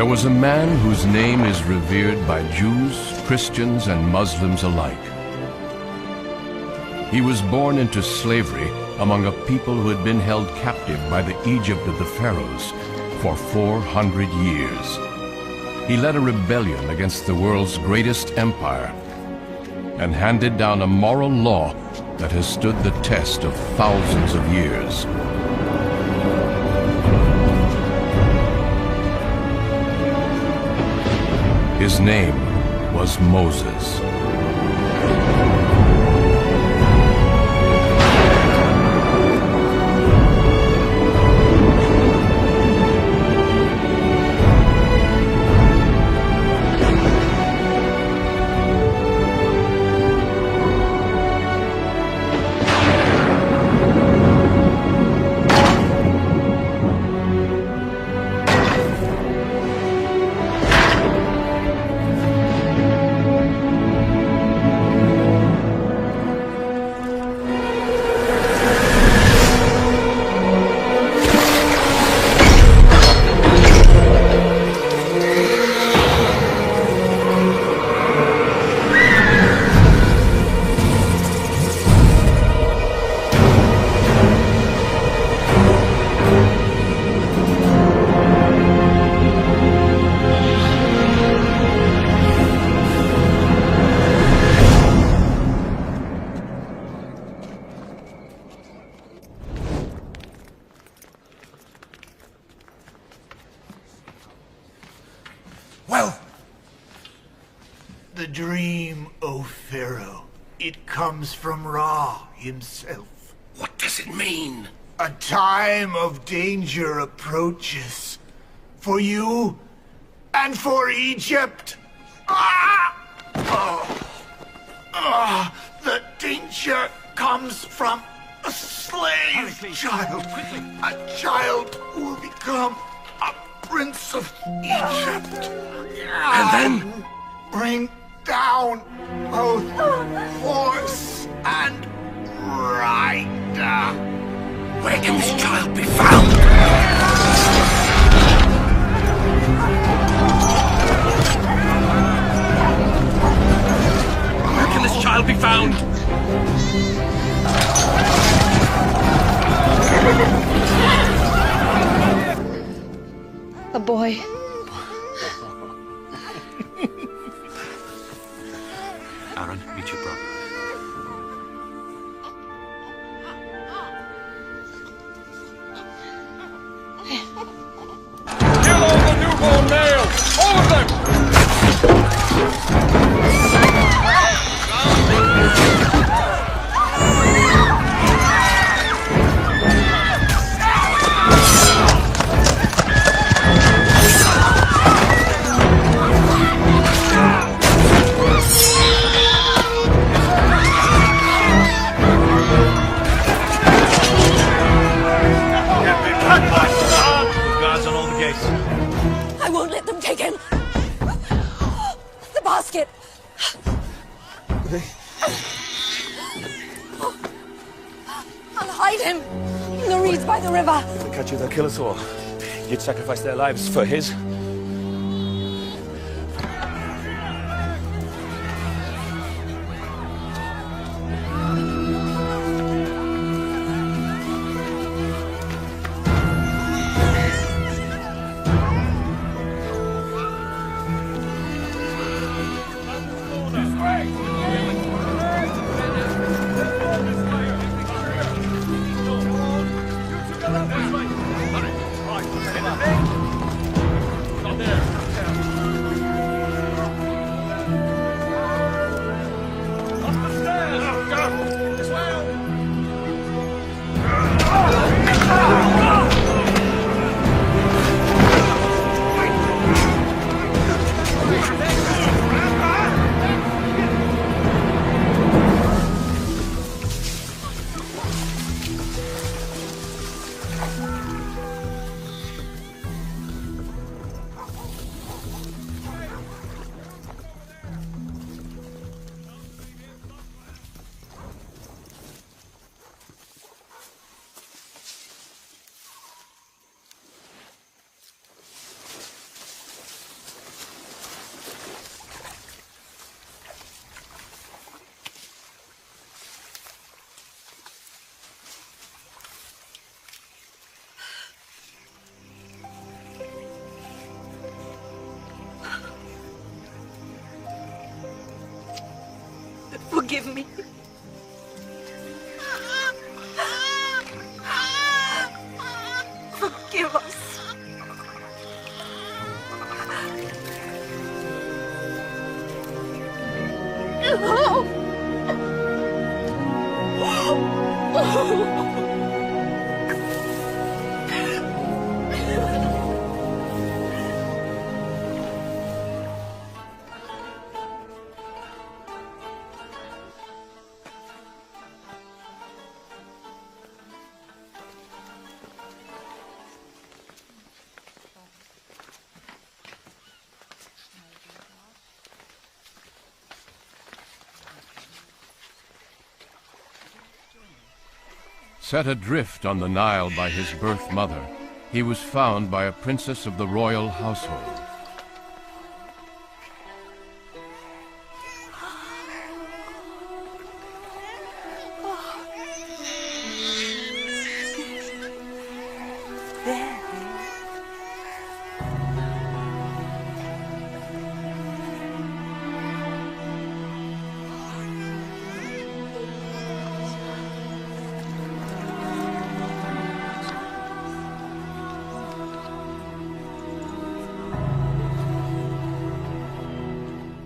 There was a man whose name is revered by Jews, Christians, and Muslims alike. He was born into slavery among a people who had been held captive by the Egypt of the pharaohs for 400 years. He led a rebellion against the world's greatest empire and handed down a moral law that has stood the test of thousands of years. His name was Moses. Well, the dream, O Pharaoh, it comes from Ra himself. What does it mean? A time of danger approaches. For you and for Egypt. The danger comes from a slave child. A child who will become a prince of Egypt. And then? Bring down both horse and rider. Where can this child be found? Where can this child be found? A boy. Aaron, meet your brother. Kill all the newborn males! All of them! Guards on all the gates. I won't let them take him. The basket. I'll hide him in the reeds by the river. If they catch you, they'll kill us all. You'd sacrifice their lives for his. Forgive me. Forgive us. Set adrift on the Nile by his birth mother, he was found by a princess of the royal household.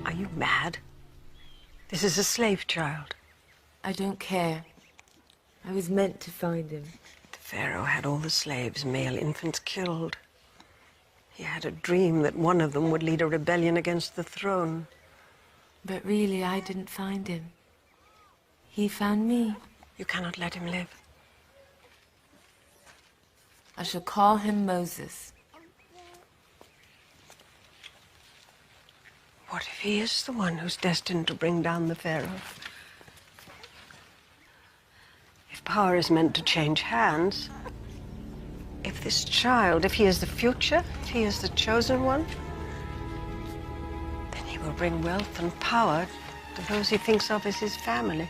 Are you mad? This is a slave child. I don't care. I was meant to find him. The Pharaoh had all the slaves, male infants, killed. He had a dream that one of them would lead a rebellion against the throne. But really, I didn't find him. He found me. You cannot let him live. I shall call him Moses. What if he is the one who's destined to bring down the Pharaoh? If power is meant to change hands, if this child, if he is the future, if he is the chosen one, then he will bring wealth and power to those he thinks of as his family.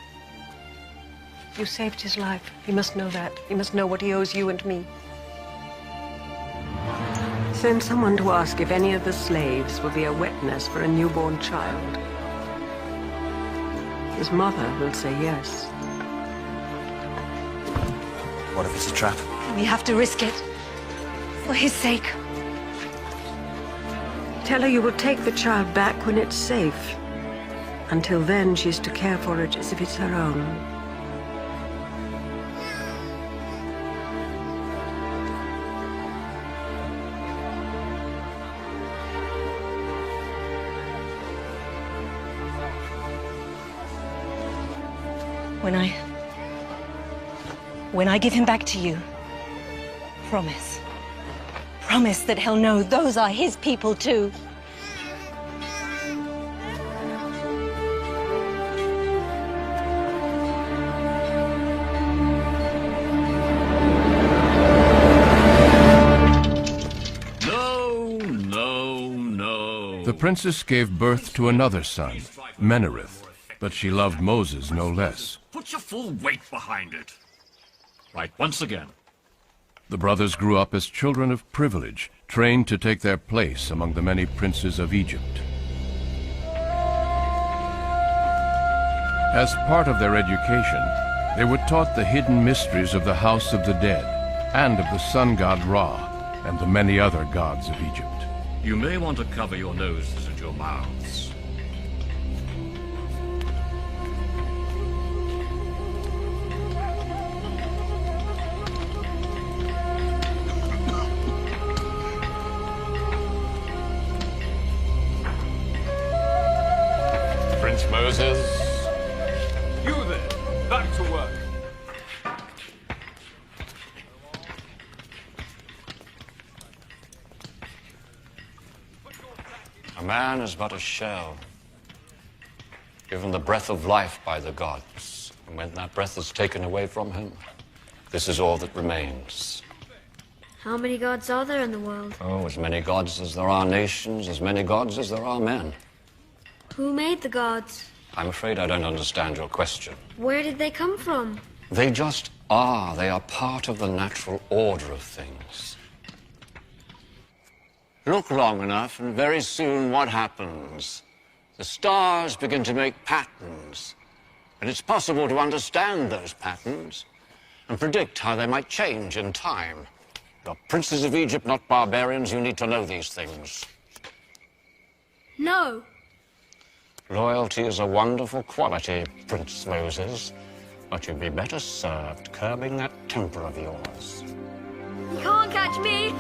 You saved his life. He must know that. He must know what he owes you and me. Send someone to ask if any of the slaves will be a wet nurse for a newborn child. His mother will say yes. What if it's a trap? We have to risk it. For his sake. Tell her you will take the child back when it's safe. Until then, she's to care for it as if it's her own. When I give him back to you, promise. Promise that he'll know those are his people too. No. The princess gave birth to another son, Menereth, but she loved Moses no less. Put your full weight behind it. Right, once again. The brothers grew up as children of privilege, trained to take their place among the many princes of Egypt. As part of their education, they were taught the hidden mysteries of the House of the Dead, and of the sun god Ra, and the many other gods of Egypt. You may want to cover your noses and your mouths. Prince Moses. You there, back to work. A man is but a shell, given the breath of life by the gods. And when that breath is taken away from him, this is all that remains. How many gods are there in the world? Oh, as many gods as there are nations, as many gods as there are men. Who made the gods? I'm afraid I don't understand your question. Where did they come from? They just are. They are part of the natural order of things. Look long enough, and very soon what happens? The stars begin to make patterns, And it's possible to understand those patterns and predict how they might change in time. You're princes of Egypt, not barbarians. You need to know these things. No. Loyalty is a wonderful quality, Prince Moses, but you'd be better served curbing that temper of yours. You can't catch me.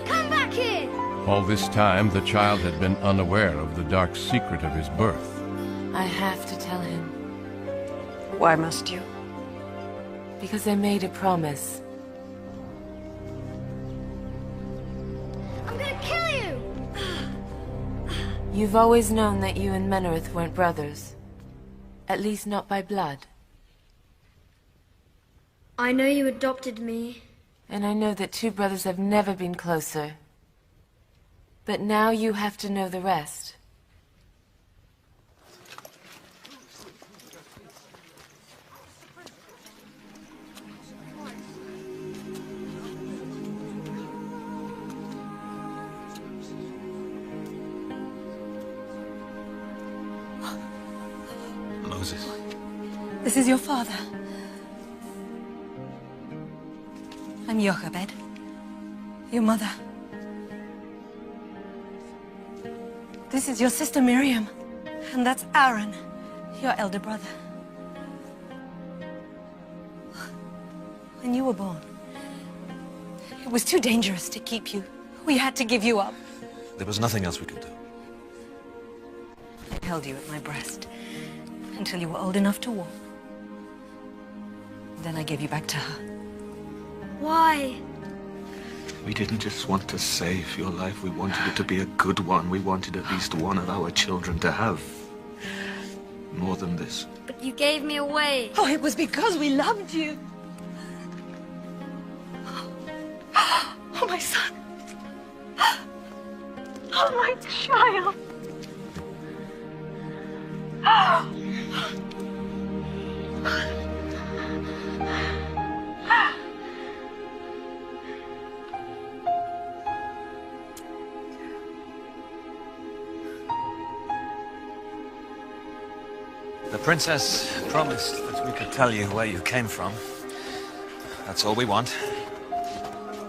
Come back here. All this time, the child had been unaware of the dark secret of his birth. I have to tell him. Why must you? Because I made a promise. I'm gonna kill you. You've always known that you and Menarith weren't brothers. At least not by blood. I know you adopted me. And I know that two brothers have never been closer. But now you have to know the rest. Moses. This is your father. I'm Jochebed, your mother. This is your sister Miriam, and that's Aaron, your elder brother. When you were born, it was too dangerous to keep you. We had to give you up. There was nothing else we could do. I held you at my breast until you were old enough to walk. Then I gave you back to her. Why? We didn't just want to save your life. We wanted it to be a good one. We wanted at least one of our children to have more than this. But you gave me away. Oh, it was because we loved you. Oh, my son. Oh, my child. The princess promised that we could tell you where you came from. That's all we want.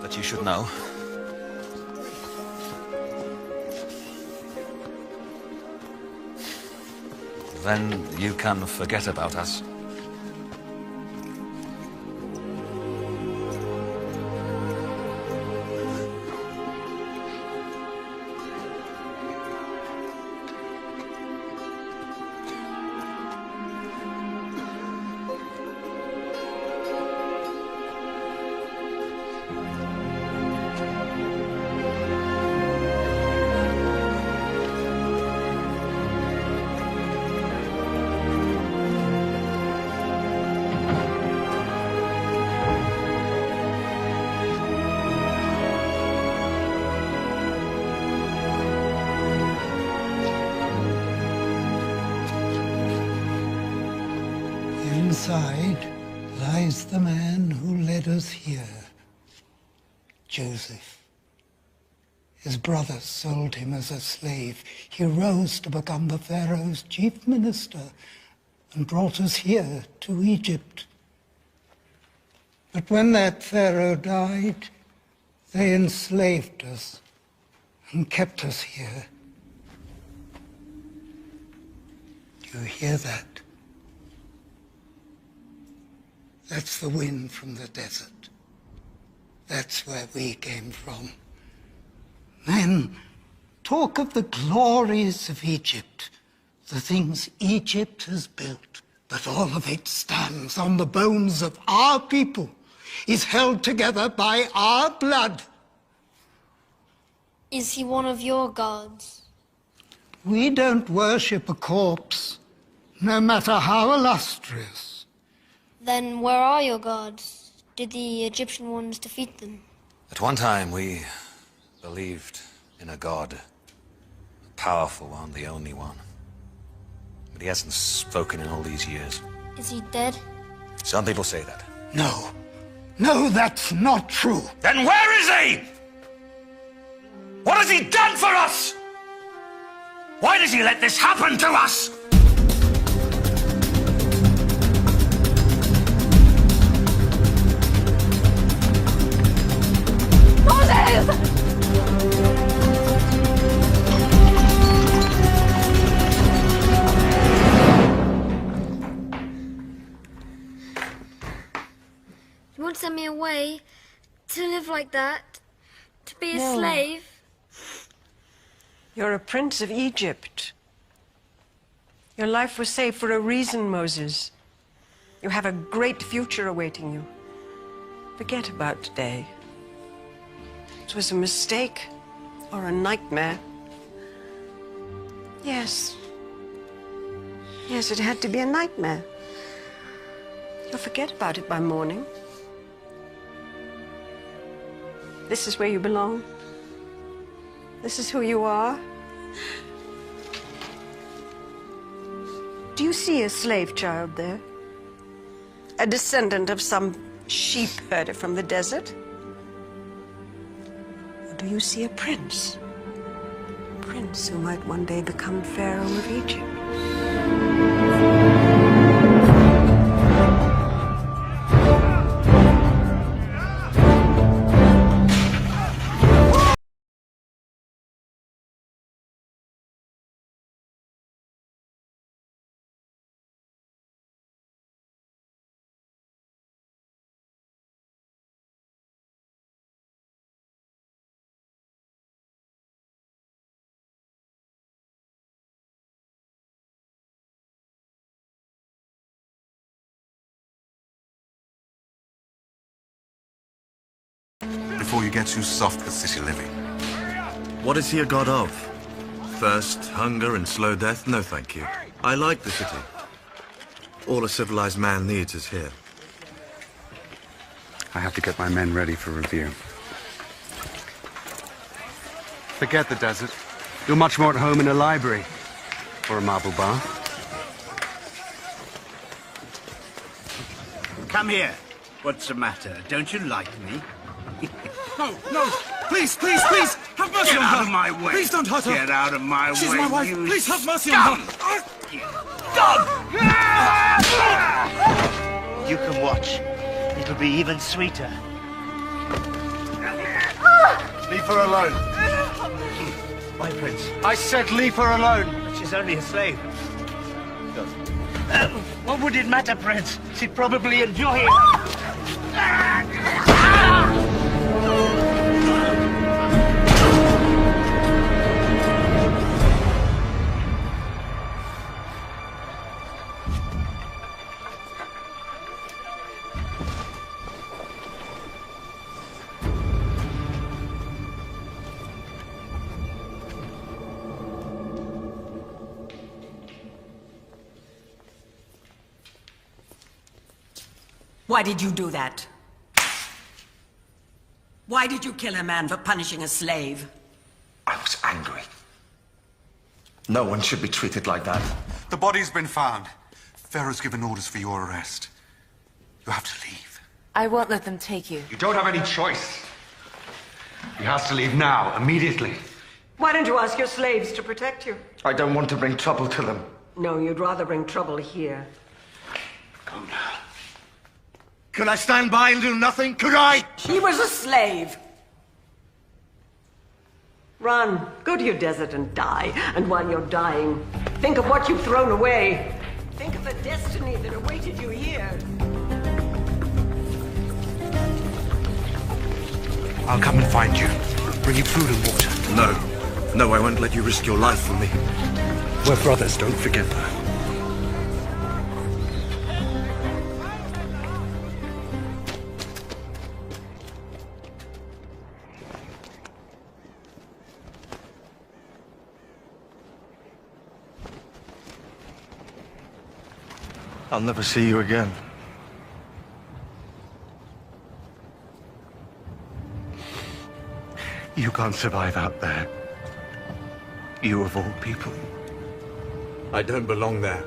That you should know. Then you can forget about us. Inside lies the man who led us here, Joseph. His brothers sold him as a slave. He rose to become the Pharaoh's chief minister and brought us here to Egypt. But when that Pharaoh died, they enslaved us and kept us here. Do you hear that? That's the wind from the desert. That's where we came from. Men talk of the glories of Egypt, the things Egypt has built. But all of it stands on the bones of our people, is held together by our blood. Is he one of your gods? We don't worship a corpse, no matter how illustrious. Then where are your gods? Did the Egyptian ones defeat them? At one time, we believed in a god. A powerful one, the only one. But he hasn't spoken in all these years. Is he dead? Some people say that. No. No, that's not true. Then where is he? What has he done for us? Why does he let this happen to us? won't send me away to live like that, to be a No. slave. You're a prince of Egypt. Your life was saved for a reason, Moses. You have a great future awaiting you. Forget about today. It was a mistake or a nightmare. Yes. Yes, it had to be a nightmare. You'll forget about it by morning. This is where you belong. This is who you are. Do you see a slave child there? A descendant of some sheep herder from the desert? Or do you see a prince? A prince who might one day become Pharaoh of Egypt? Before you get too soft with city living. What is he a god of? Thirst, hunger, and slow death? No, thank you. I like the city. All a civilized man needs is here. I have to get my men ready for review. Forget the desert. You're much more at home in a library or a marble bath. Come here. What's the matter? Don't you like me? No, no! Please, please, please! Have mercy on her! Get out of my way! Please don't hurt her! Get out of my way! She's my wife! You Please have mercy scum! on her! You can watch. It'll be even sweeter. Leave her alone. My prince. I said leave her alone. She's only a slave. What would it matter, Prince? She'd probably enjoy it. Why did you do that? Why did you kill a man for punishing a slave? I was angry. No one should be treated like that. The body's been found. Pharaoh's given orders for your arrest. You have to leave. I won't let them take you. You don't have any choice. He has to leave now, immediately. Why don't you ask your slaves to protect you? I don't want to bring trouble to them. No, you'd rather bring trouble here. Go now. Could I stand by and do nothing? Could I? He was a slave. Run. Go to your desert and die. And while you're dying, think of what you've thrown away. Think of the destiny that awaited you here. I'll come and find you. Bring you food and water. No. No, I won't let you risk your life for me. We're brothers, don't forget that. I'll never see you again. You can't survive out there. You of all people. I don't belong there.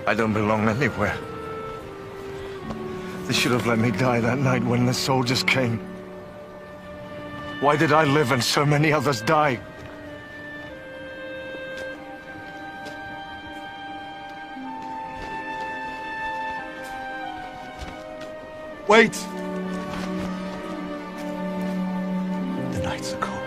I don't belong anywhere. They should have let me die that night when the soldiers came. Why did I live and so many others die? Wait! The nights are cold.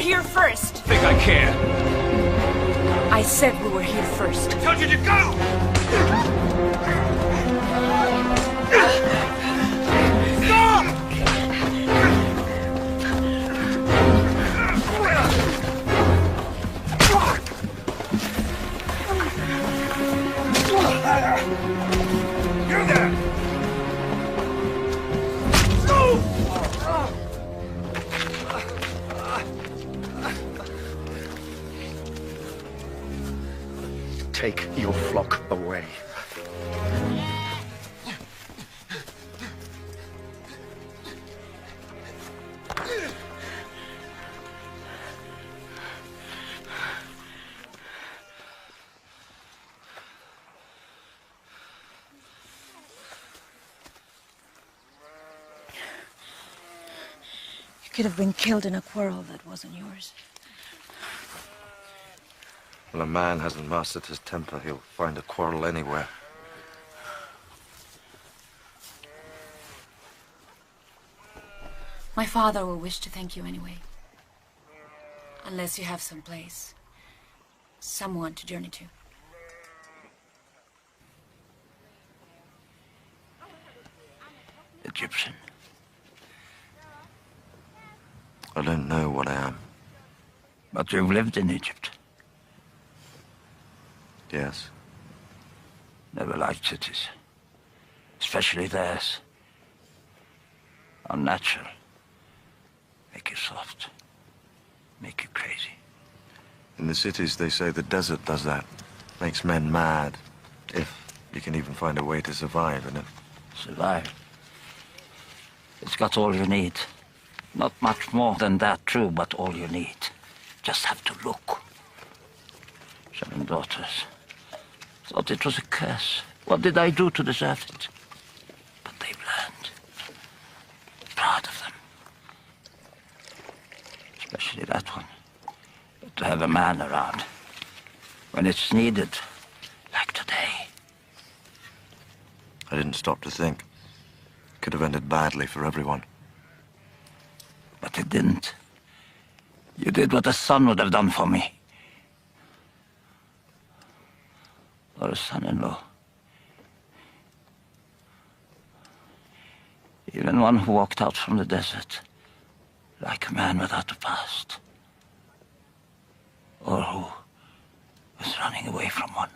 here first. Think I care? I said we were here first. I told you to go! You there! Take your flock away. You could have been killed in a quarrel that wasn't yours. When a man hasn't mastered his temper, he'll find a quarrel anywhere. My father will wish to thank you anyway. Unless you have some place, someone to journey to. Egyptian. I don't know what I am. But you've lived in Egypt. Yes. Never liked cities. Especially theirs. Unnatural. Make you soft. Make you crazy. In the cities, they say the desert does that. Makes men mad. If you can even find a way to survive in it. Survive. It's got all you need. Not much more than that, true, but all you need. Just have to look. 7 daughters. Thought it was a curse. What did I do to deserve it? But they've learned. Proud of them. Especially that one. But to have a man around. When it's needed. Like today. I didn't stop to think. Could have ended badly for everyone. But it didn't. You did what a son would have done for me. Or a son-in-law. Even one who walked out from the desert like a man without a past. Or who was running away from one.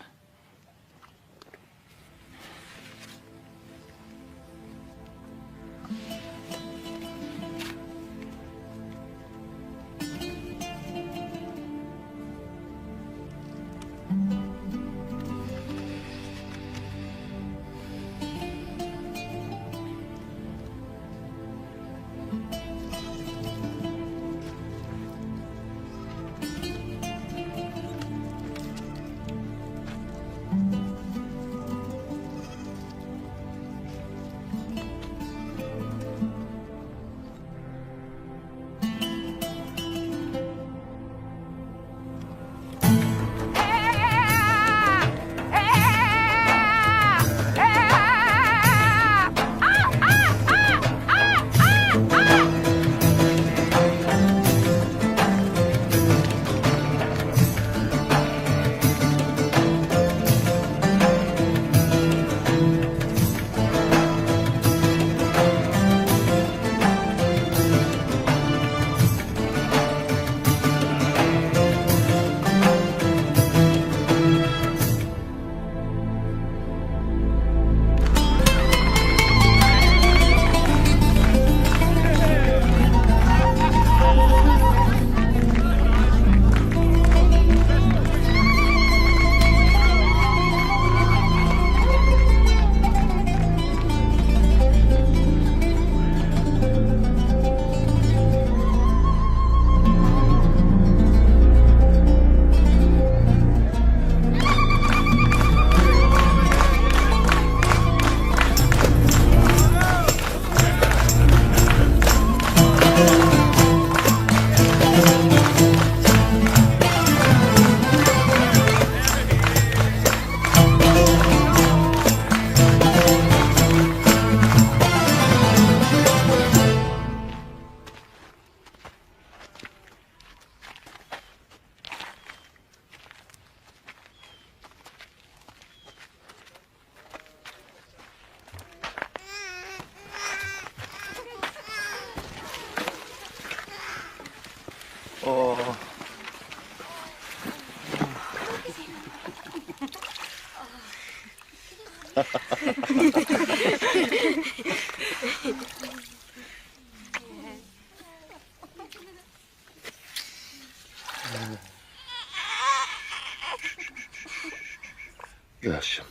Gershom.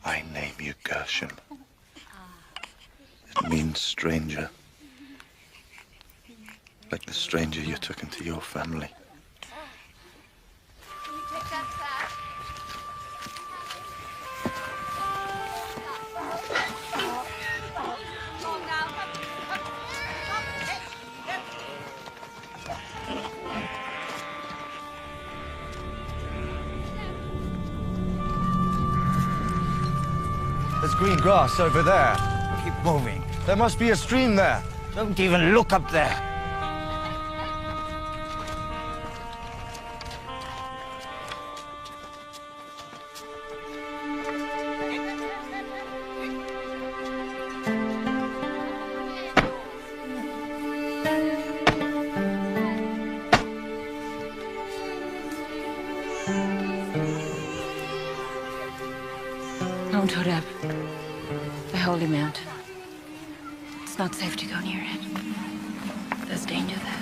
I name you Gershom. It means stranger. Like the stranger you took into your family. There's green grass over there. Keep moving. There must be a stream there. Don't even look up there. Mount Horeb, the holy mountain. It's not safe to go near it. There's danger there.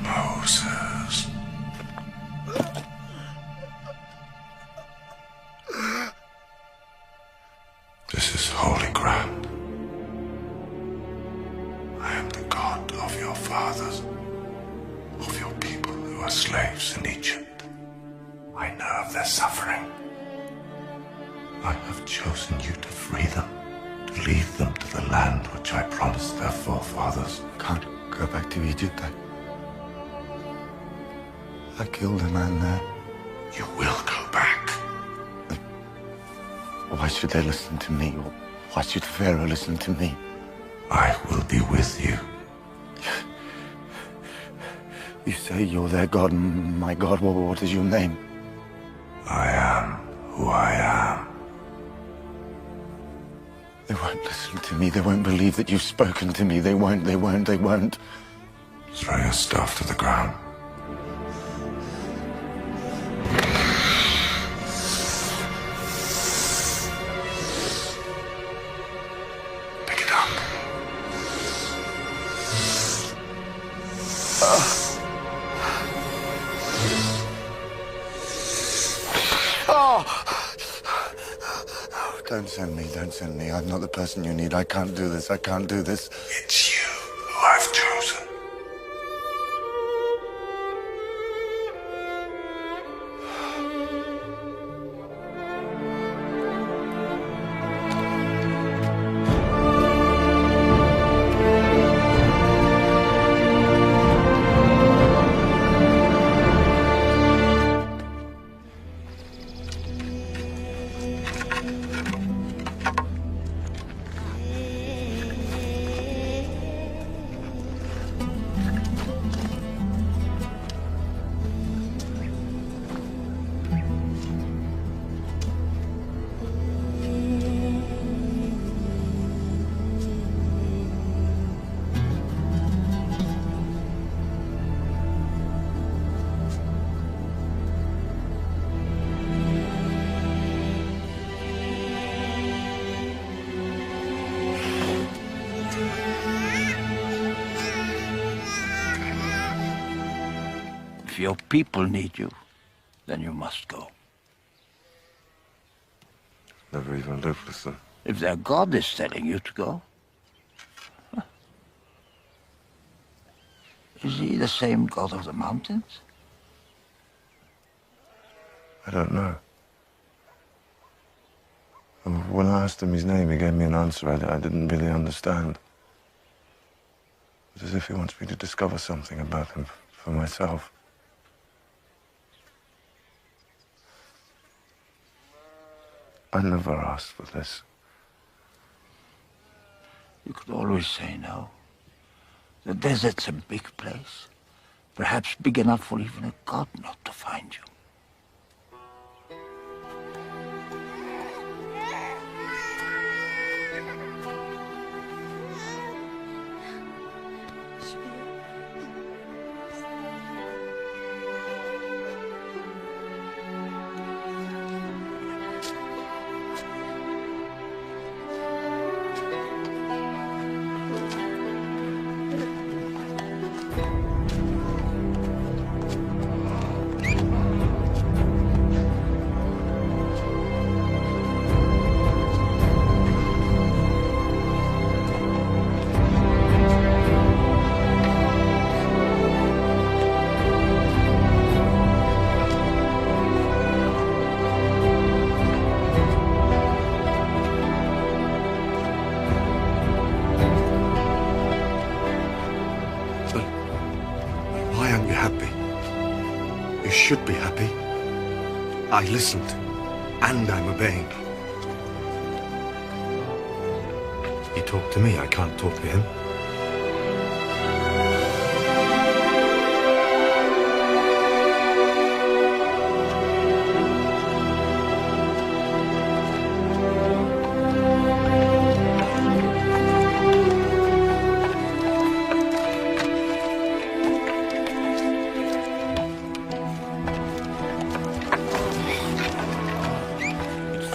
Moses. This is holy ground. I am the God of your fathers, of your people who are slaves in Egypt. I know of their suffering. I have chosen you to free them, to lead them to the land which I promised their forefathers. Can't go back to Egypt. I killed a man there. You will go back. Why should they listen to me? Why should Pharaoh listen to me? I will be with you. You say you're their God, my God. What is your name? I am who I am. They won't listen to me. They won't believe that you've spoken to me. They won't. Throw your stuff to the ground. Don't send me. I'm not the person you need. I can't do this. It's you who I've chosen. If your people need you, then you must go. Never even lived with them. If their God is telling you to go, is he the same God of the mountains? I don't know. When I asked him his name, he gave me an answer I didn't really understand. It's as if he wants me to discover something about him for myself. I never asked for this. You could always say no. The desert's a big place. Perhaps big enough for even a god not to find you. Why aren't you happy? You should be happy. I listened, and I'm obeying. He talked to me, I can't talk to him.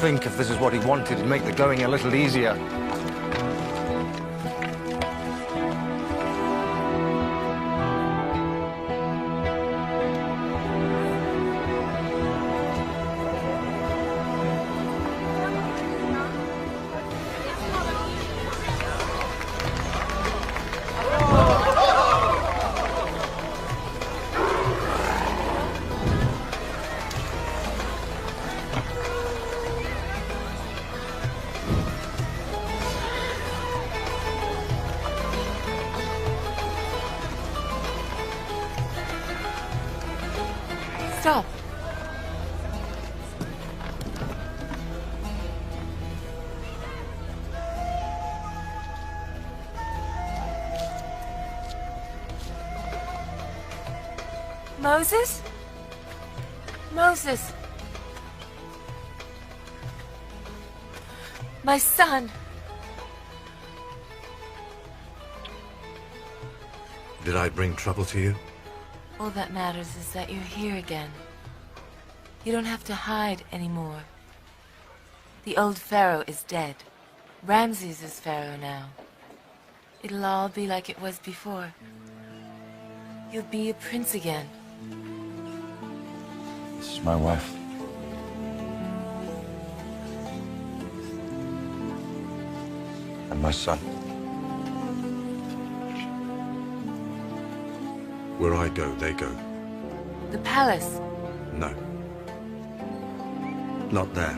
Think if this is what he wanted, it'd make the going a little easier. Stop. Moses? Moses. My son. Did I bring trouble to you? All that matters is that you're here again. You don't have to hide anymore. The old Pharaoh is dead. Ramses is Pharaoh now. It'll all be like it was before. You'll be a prince again. This is my wife. And my son. Where I go, they go. The palace. No. Not there.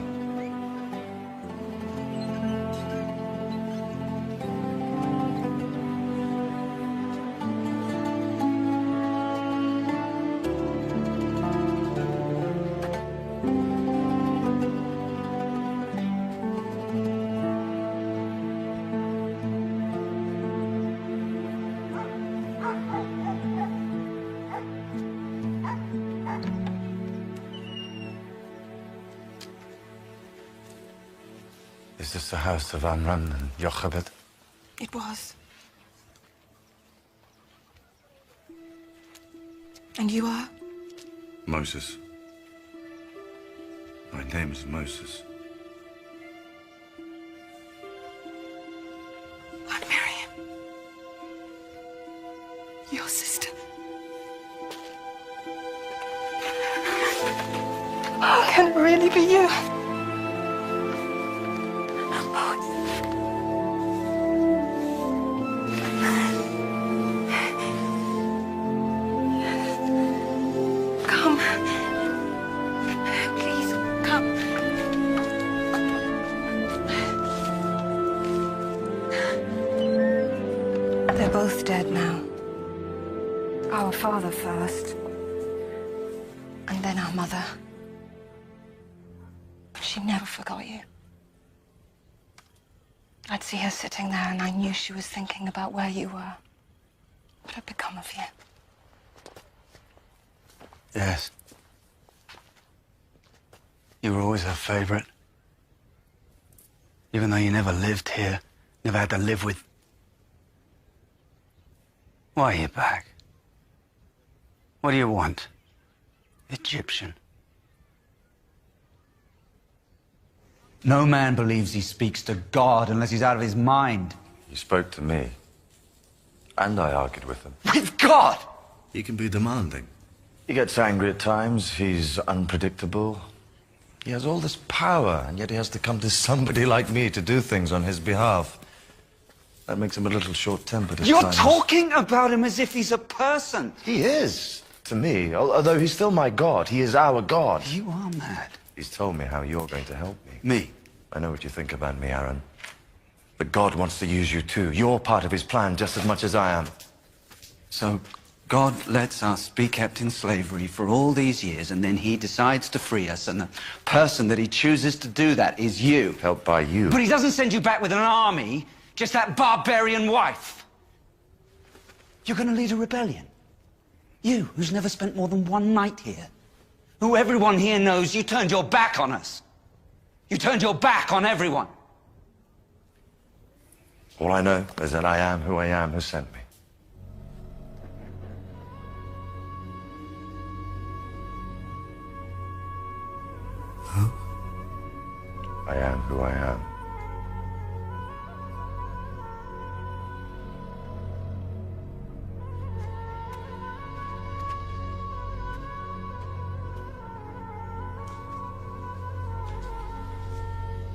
Is this the house of Amram and Jochebed? It was. And you are? Moses. My name is Moses. Aunt Miriam. Your sister. Oh, can it really be you? Come. Please, come. They're both dead now. Our father first, and then our mother. But she never forgot you. I'd see her sitting there and I knew she was thinking about where you were. What had become of you? Yes. You were always her favorite. Even though you never lived here, never had to live with. Why are you back? What do you want? Egyptian. No man believes he speaks to God unless he's out of his mind. He spoke to me. And I argued with him. With God! He can be demanding. He gets angry at times. He's unpredictable. He has all this power, and yet he has to come to somebody like me to do things on his behalf. That makes him a little short-tempered at You're times. talking about him as if he's a person. He is, to me. Although he's still my God. He is our God. You are mad. He's told me how you're going to help me. Me? I know what you think about me, Aaron. But God wants to use you too. You're part of his plan just as much as I am. So, God lets us be kept in slavery for all these years, and then he decides to free us, and the person that he chooses to do that is you. Helped by you. But he doesn't send you back with an army, just that barbarian wife. You're going to lead a rebellion. You, who's never spent more than one night here. Who everyone here knows you turned your back on us. You turned your back on everyone. All I know is that I am who I am who sent me. Who? I am who I am.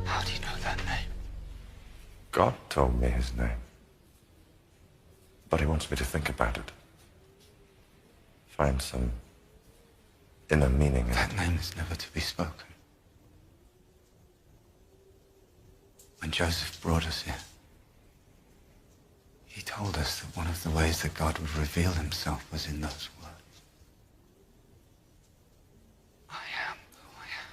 How do you know that name? God told me his name. But he wants me to think about it. Find some inner meaning in it. That name is never to be spoken. When Joseph brought us here, he told us that one of the ways that God would reveal himself was in those words. I am who I am.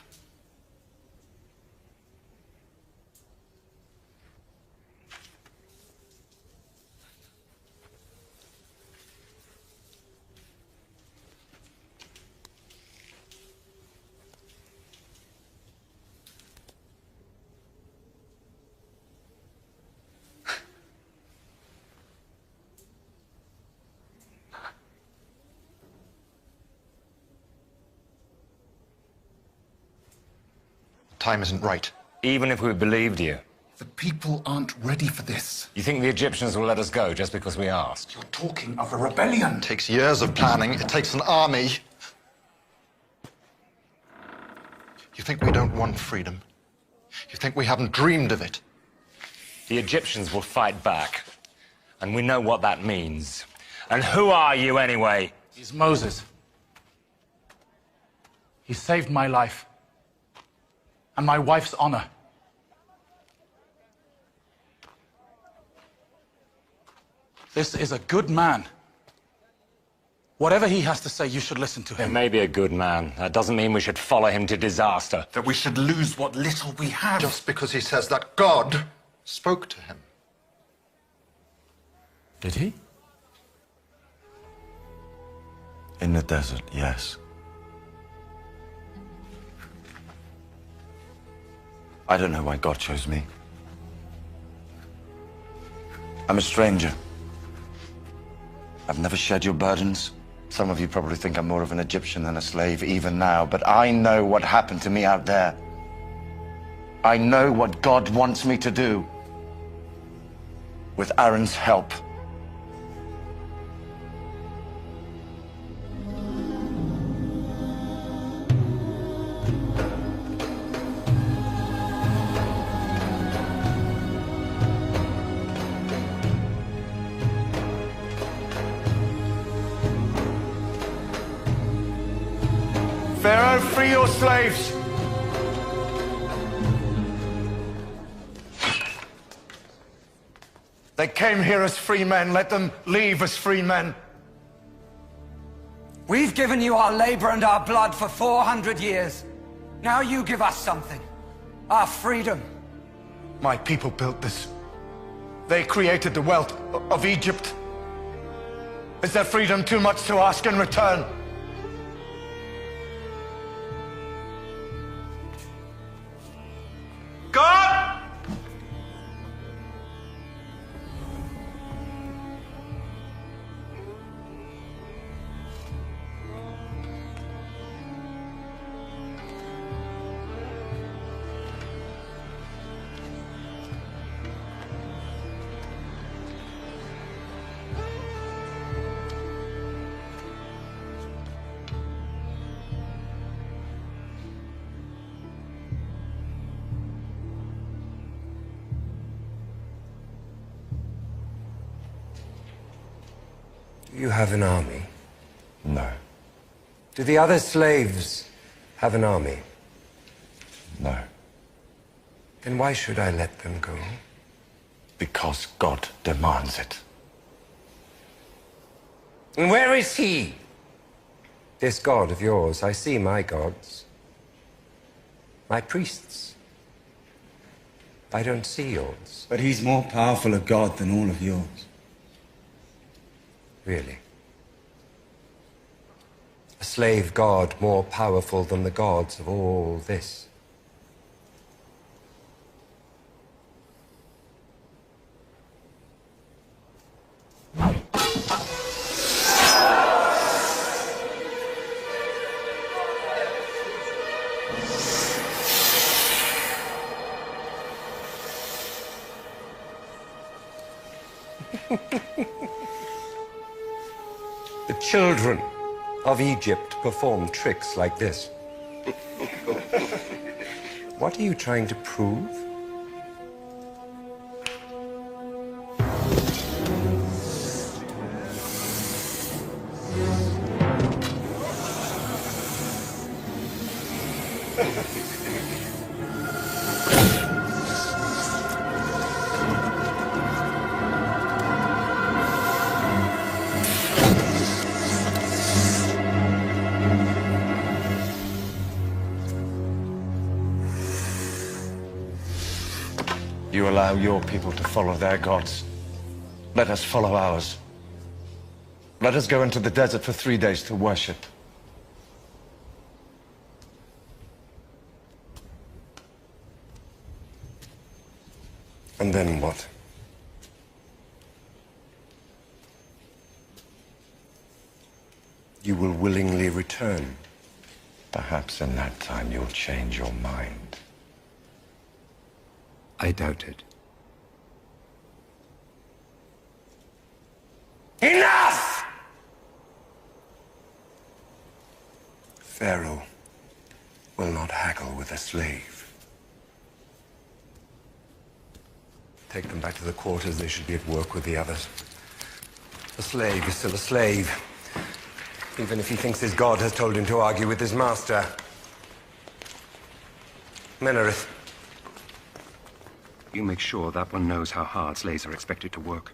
Time isn't right. Even if we believed you. The people aren't ready for this. You think the Egyptians will let us go just because we asked? You're talking of a rebellion. It takes years of planning. It takes an army. You think we don't want freedom? You think we haven't dreamed of it? The Egyptians will fight back. And we know what that means. And who are you anyway? He's Moses. He saved my life. And my wife's honor. This is a good man. Whatever he has to say, you should listen to him. He may be a good man. That doesn't mean we should follow him to disaster. That we should lose what little we have. Just because he says that God spoke to him. Did he? In the desert, yes. I don't know why God chose me. I'm a stranger. I've never shared your burdens. Some of you probably think I'm more of an Egyptian than a slave, even now, but I know what happened to me out there. I know what God wants me to do. With Aaron's help. Pharaoh, free your slaves! They came here as free men. Let them leave as free men. We've given you our labor and our blood for 400 years. Now you give us something. Our freedom. My people built this They created the wealth of Egypt. Is their freedom too much to ask in return? God! Do you have an army? No. Do the other slaves have an army? No. Then why should I let them go? Because God demands it. And where is he? This God of yours. I see my gods. My priests. I don't see yours. But he's more powerful a god than all of yours. Really? A slave god more powerful than the gods of all this? The children of Egypt perform tricks like this. What are you trying to prove? You allow your people to follow their gods. Let us follow ours. Let us go into the desert for 3 days to worship. And then what? You will willingly return. Perhaps in that time you'll change your mind. I doubt it. Enough! Pharaoh will not haggle with a slave. Take them back to the quarters. They should be at work with the others. A slave is still a slave, even if he thinks his god has told him to argue with his master. Menarith. You make sure that one knows how hard slaves are expected to work.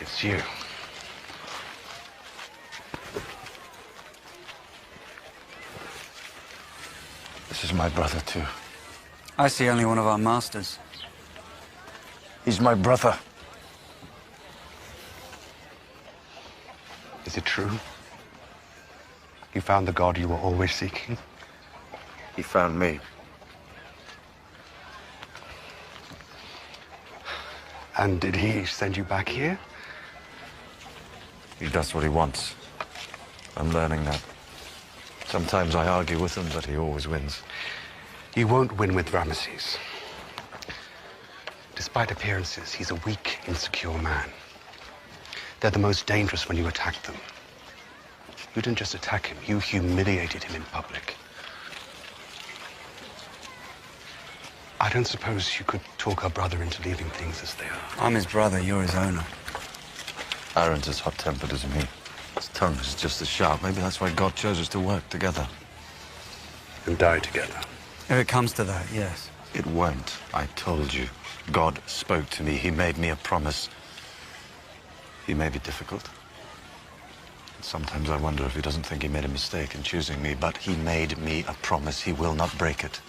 It's you. This is my brother, too. I see only one of our masters. He's my brother. Is it true? You found the god you were always seeking? He found me. And did he send you back here? He does what he wants. I'm learning that. Sometimes I argue with him, but he always wins. You won't win with Ramesses. Despite appearances, he's a weak, insecure man. They're the most dangerous when you attack them. You didn't just attack him, you humiliated him in public. I don't suppose you could talk our brother into leaving things as they are. I'm his brother, you're his owner. Aaron's as hot-tempered as me. His tongue is just as sharp. Maybe that's why God chose us to work together. And die together. If it comes to that, yes. It won't. I told you. God spoke to me. He made me a promise. He may be difficult. Sometimes I wonder if he doesn't think he made a mistake in choosing me, but he made me a promise. He will not break it.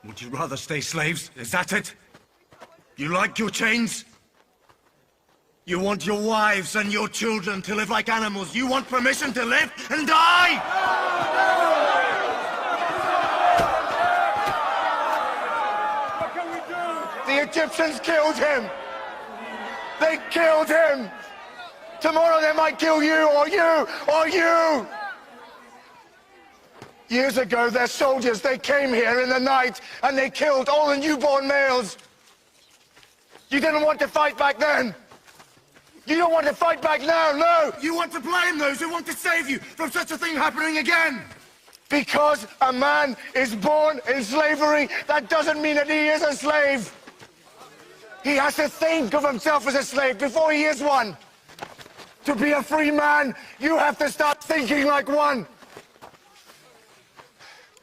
Would you rather stay slaves? Is that it? You like your chains? You want your wives and your children to live like animals? You want permission to live and die? What can we do? The Egyptians killed him! They killed him! Tomorrow they might kill you, or you, or you! Years ago, their soldiers, they came here in the night and they killed all the newborn males. You didn't want to fight back then. You don't want to fight back now, no! You want to blame those who want to save you from such a thing happening again! Because a man is born in slavery, that doesn't mean that he is a slave. He has to think of himself as a slave before he is one. To be a free man, you have to start thinking like one.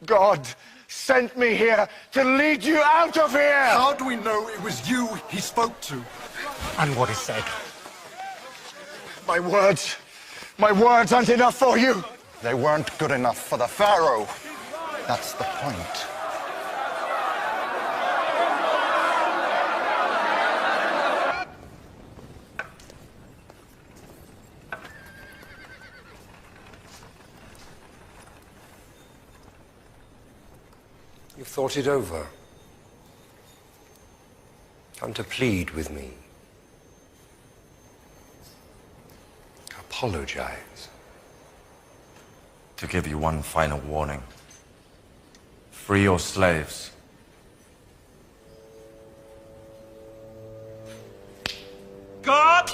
God sent me here to lead you out of here! How do we know it was you he spoke to? And what he said? My words aren't enough for you. They weren't good enough for the Pharaoh. That's the point. You've thought it over. Come to plead with me. Apologize. To give you one final warning. Free your slaves. God!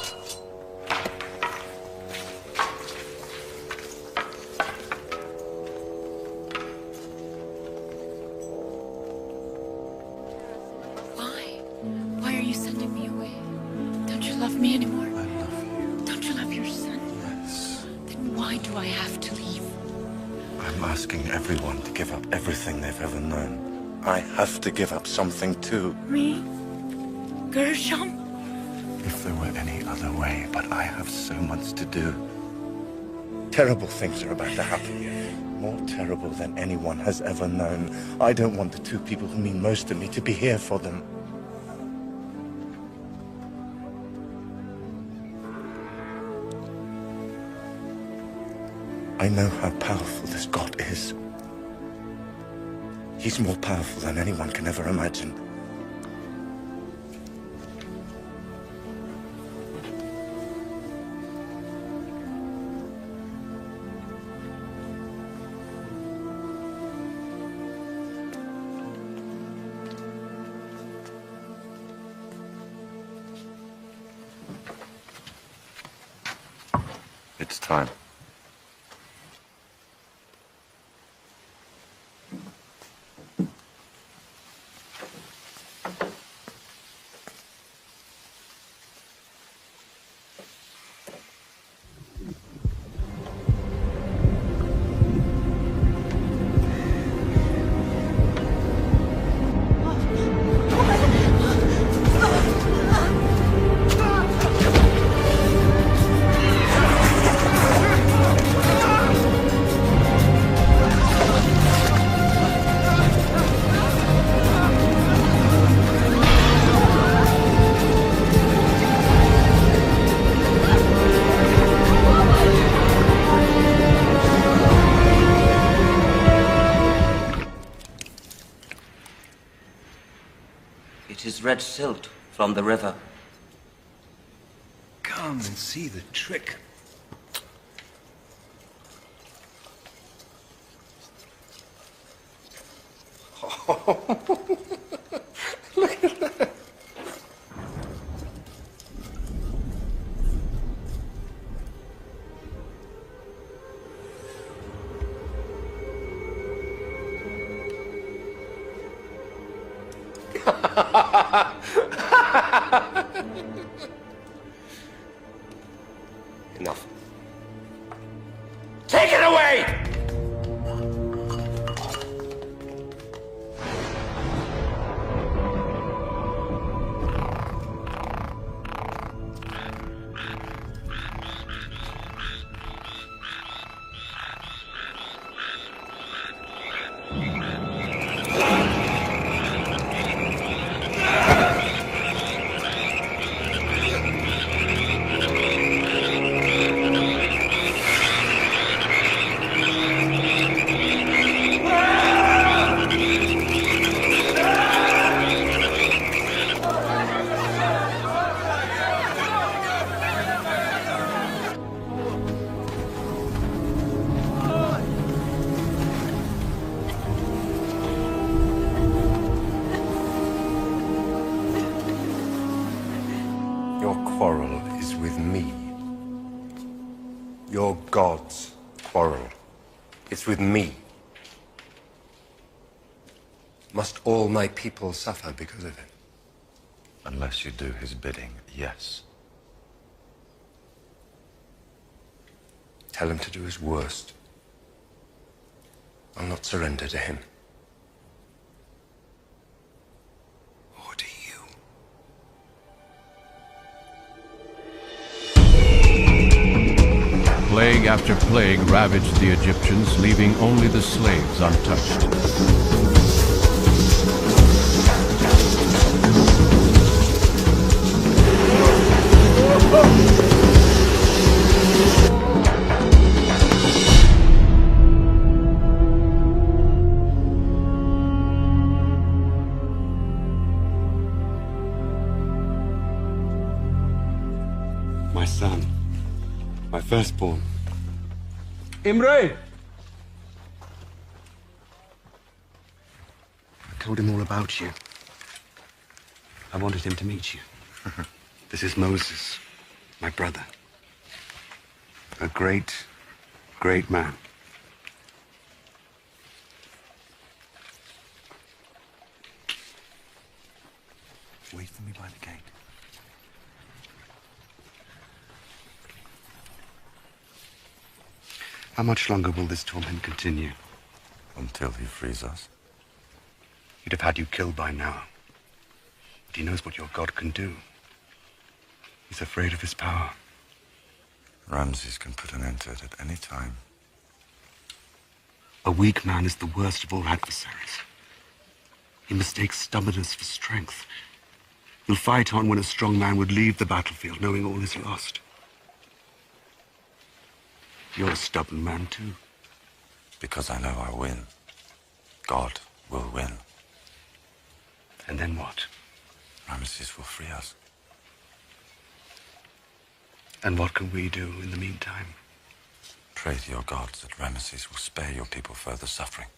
Why are you sending me away? Don't you love me anymore? I love you. Don't you love your son? Yes. Then why do I have to leave? I'm asking everyone to give up everything they've ever known. I have to give up something too. Me? Gershom? If there were any other way, but I have so much to do. Terrible things are about to happen here. More terrible than anyone has ever known. I don't want the two people who mean most to me to be here for them. I know how powerful this God is. He's more powerful than anyone can ever imagine. It's time. red silt from the river. Come and see the trick. Look at that. Enough. Take it away! Your quarrel is with me. Your God's quarrel. It's with me. Must all my people suffer because of it? Unless you do his bidding, yes. Tell him to do his worst. I'll not surrender to him. Or to you. Plague after plague ravaged the Egyptians, leaving only the slaves untouched. My son, my firstborn. Imre! I told him all about you. I wanted him to meet you. This is Moses, my brother. A great, great man. Wait for me by the gate. How much longer will this torment continue? Until he frees us. He'd have had you killed by now. But he knows what your God can do. He's afraid of his power. Ramses can put an end to it at any time. A weak man is the worst of all adversaries. He mistakes stubbornness for strength. He'll fight on when a strong man would leave the battlefield knowing all is lost. You're a stubborn man, too. Because I know I'll win. God will win. And then what? Ramses will free us. And what can we do in the meantime? Pray to your gods that Ramesses will spare your people further suffering.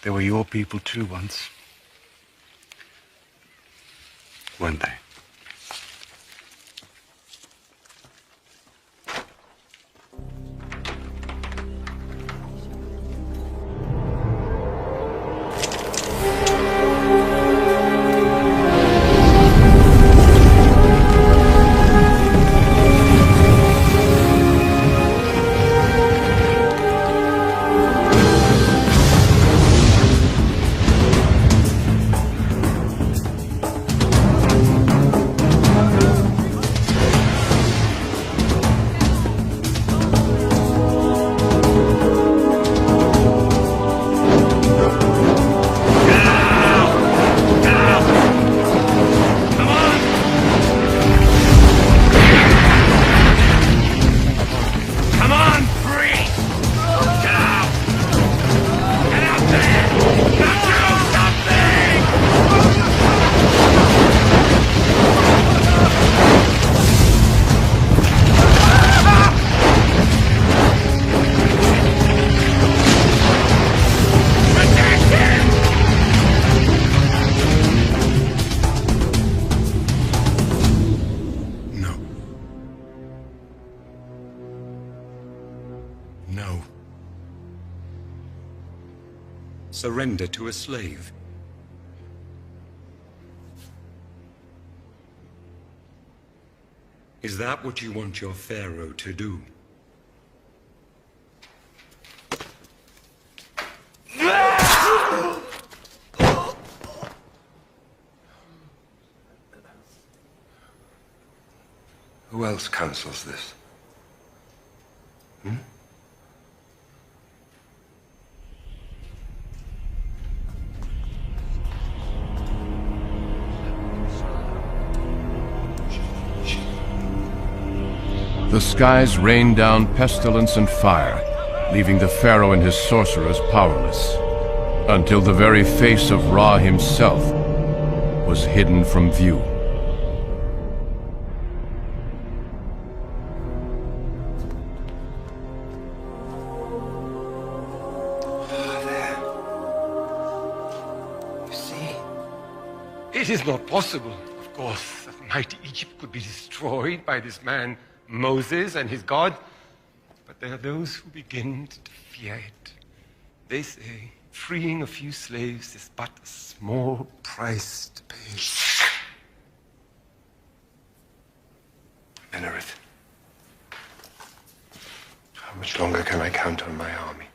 They were your people too once. Weren't they? No. Surrender to a slave. Is that what you want your pharaoh to do? Who else counsels this? Hmm? The skies rained down pestilence and fire, leaving the pharaoh and his sorcerers powerless, until the very face of Ra himself was hidden from view. It is not possible, of course, that mighty Egypt could be destroyed by this man, Moses, and his God. But there are those who begin to fear it. They say freeing a few slaves is but a small price to pay. Menareth, how much longer can I count on my army?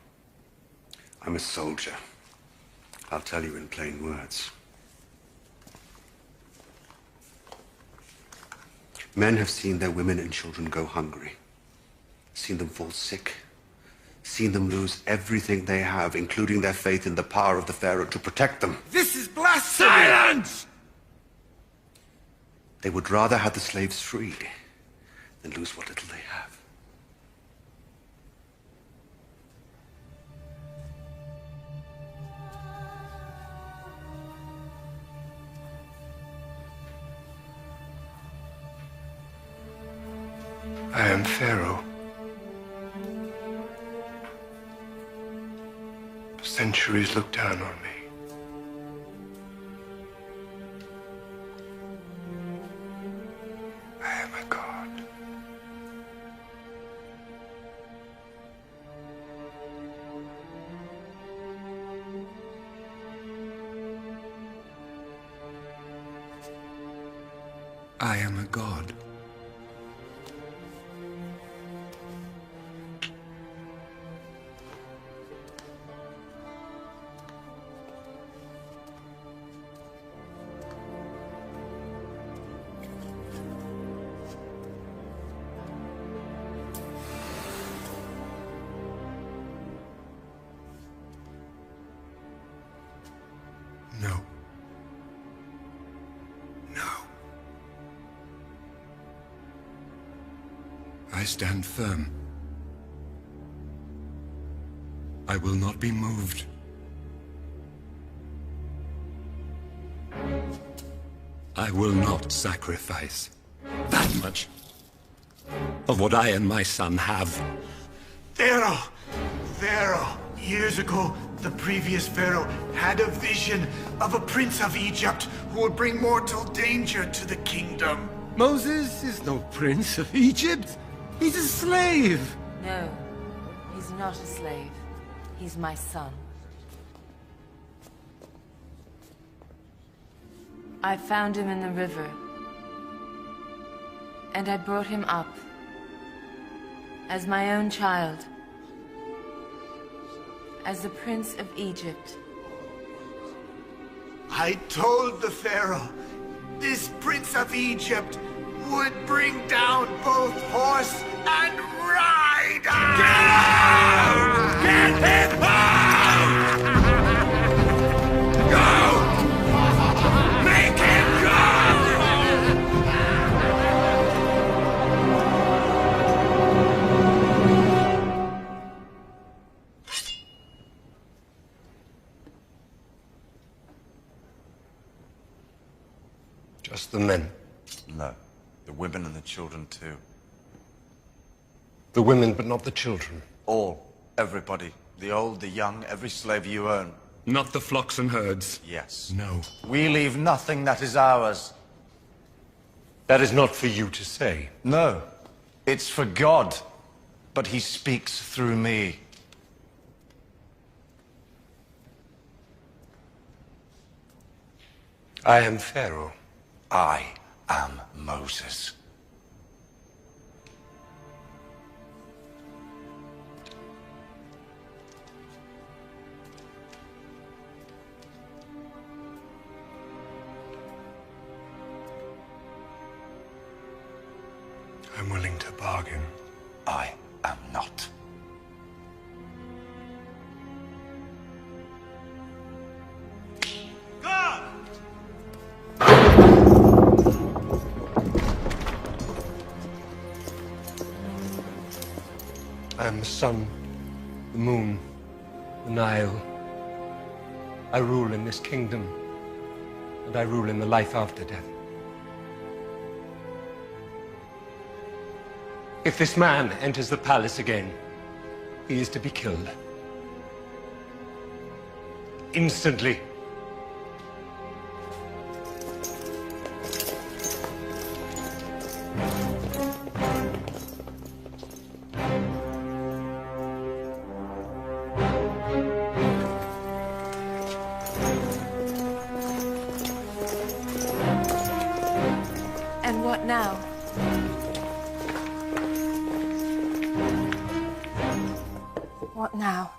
I'm a soldier. I'll tell you in plain words. Men have seen their women and children go hungry, seen them fall sick, seen them lose everything they have, including their faith in the power of the Pharaoh to protect them. This is blasphemy! Silence! They would rather have the slaves freed than lose what little they have. I am Pharaoh. Centuries look down on me. I am a god. I am a god. No. No. I stand firm. I will not be moved. I will not sacrifice that much of what I and my son have. Pharaoh! Pharaoh! Years ago, the previous Pharaoh had a vision of a prince of Egypt who would bring mortal danger to the kingdom. Moses is no prince of Egypt. He's a slave. No, he's not a slave. He's my son. I found him in the river, and I brought him up as my own child, as the Prince of Egypt. I told the Pharaoh this prince of Egypt would bring down both horse and rider! Get out! Get him out! Go! Make him go! Just the men. No. The women and the children, too. The women, but not the children. All. Everybody. The old, the young, every slave you own. Not the flocks and herds. Yes. No. We leave nothing that is ours. That is not for you to say. No. It's for God. but he speaks through me. I am Pharaoh. I am Moses. I'm willing to bargain. I am not. I am the sun, the moon, the Nile. I rule in this kingdom, and I rule in the life after death. If this man enters the palace again, he is to be killed. Instantly. And what now? What now?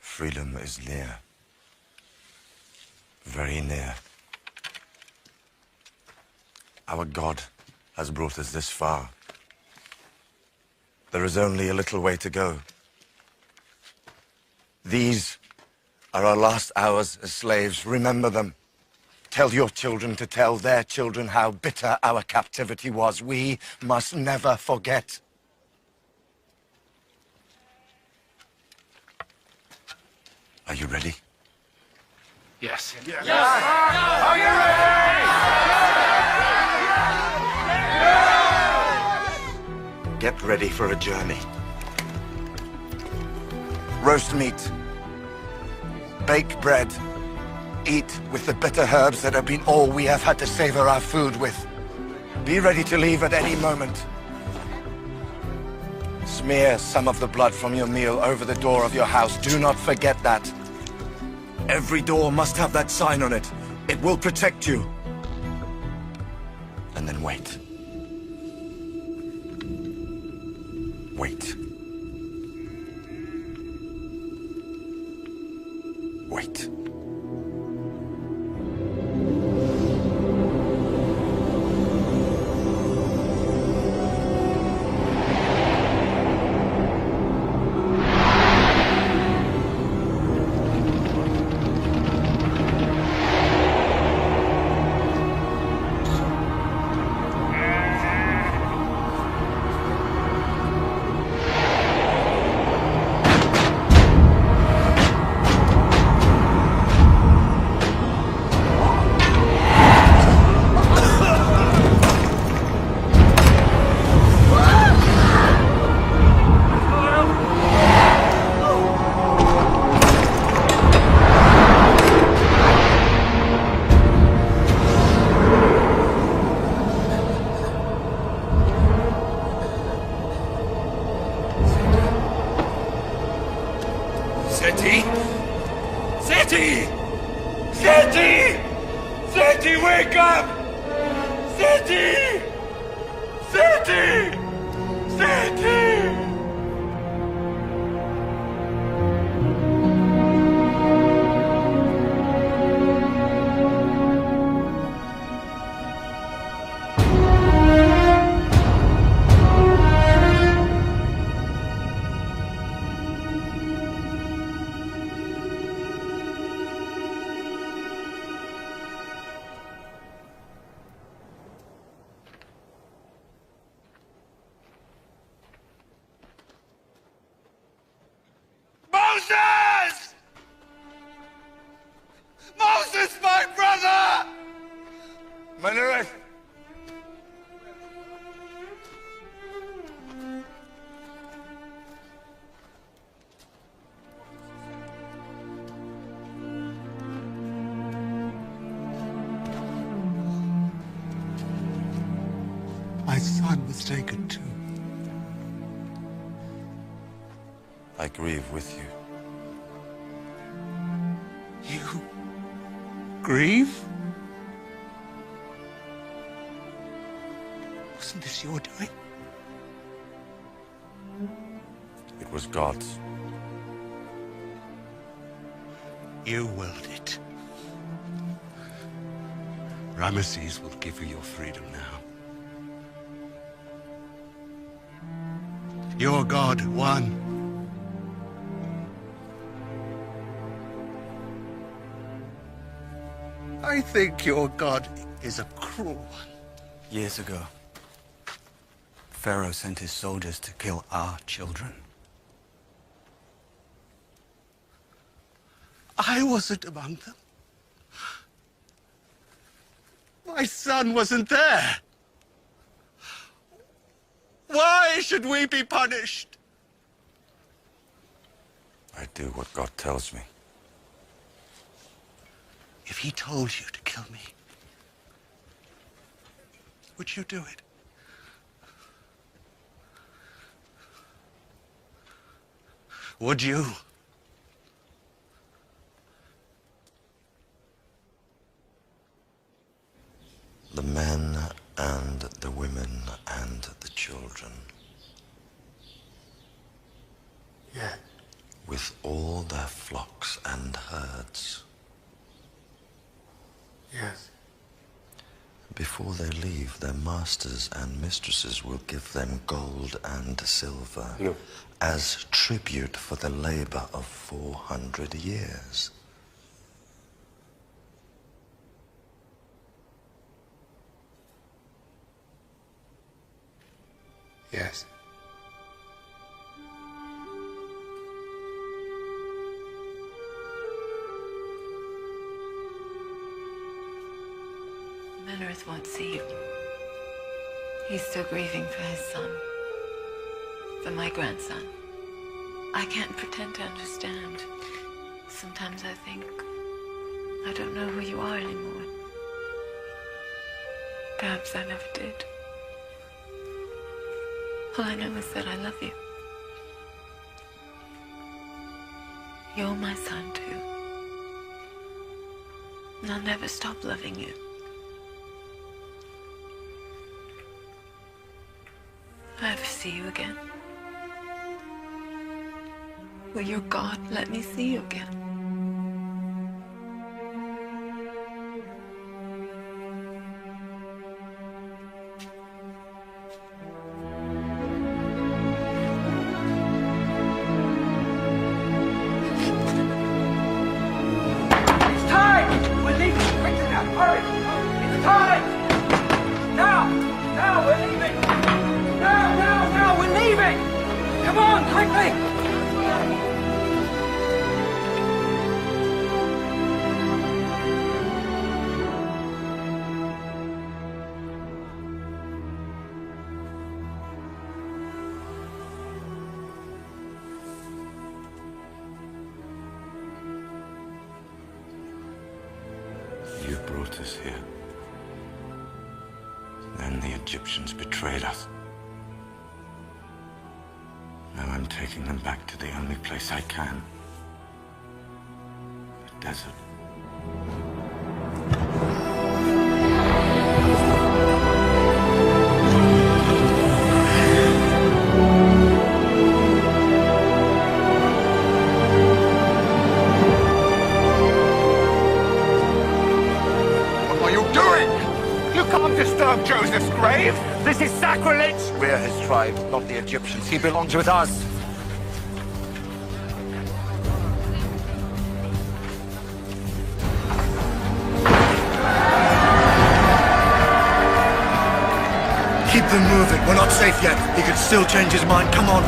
Freedom is near. Very near. Our God has brought us this far. There is only a little way to go. These are our last hours as slaves. Remember them. Tell your children to tell their children how bitter our captivity was. We must never forget. Are you ready? Yes. Are you ready? Get ready for a journey. Roast meat. Bake bread. Eat with the bitter herbs that have been all we have had to savor our food with. Be ready to leave at any moment. Smear some of the blood from your meal over the door of your house. Do not forget that. Every door must have that sign on it. It will protect you. And then wait. Wait. Wait. Seti! Seti! Seti! Seti, wake up! Seti! Seti! Seti! Moses! Moses, my brother! Menareth! My son was taken too. I grieve with you. You grieve? Wasn't this your doing? It was God's. You willed it. Ramesses will give you your freedom now. Your God won. I think your God is a cruel one. Years ago, Pharaoh sent his soldiers to kill our children. I wasn't among them. My son wasn't there. Why should we be punished? I do what God tells me. If he told you to kill me, would you do it? Would you? The men and the women and the children. Yeah. With all their flocks and herds. Yes. Before they leave, their masters and mistresses will give them gold and silver as tribute for the labor of 400 years. Yes. Menrith won't see you. He's still grieving for his son. For my grandson. I can't pretend to understand. Sometimes I think I don't know who you are anymore. Perhaps I never did. All I know is that I love you. You're my son, too. And I'll never stop loving you. If I ever see you again, will your God let me see you again? It's time! We're leaving! Quickly now! Hurry! It's time! Now! Now, we're leaving! Now, we're leaving! Come on, quickly! You brought us here. Then the Egyptians betrayed us. Now I'm taking them back to the only place I can. The desert. What are you doing? You can't disturb Joseph's grave. This is sacrilege! We're his tribe, not the Egyptians. He belongs with us. Keep them moving. We're not safe yet. He could still change his mind. Come on.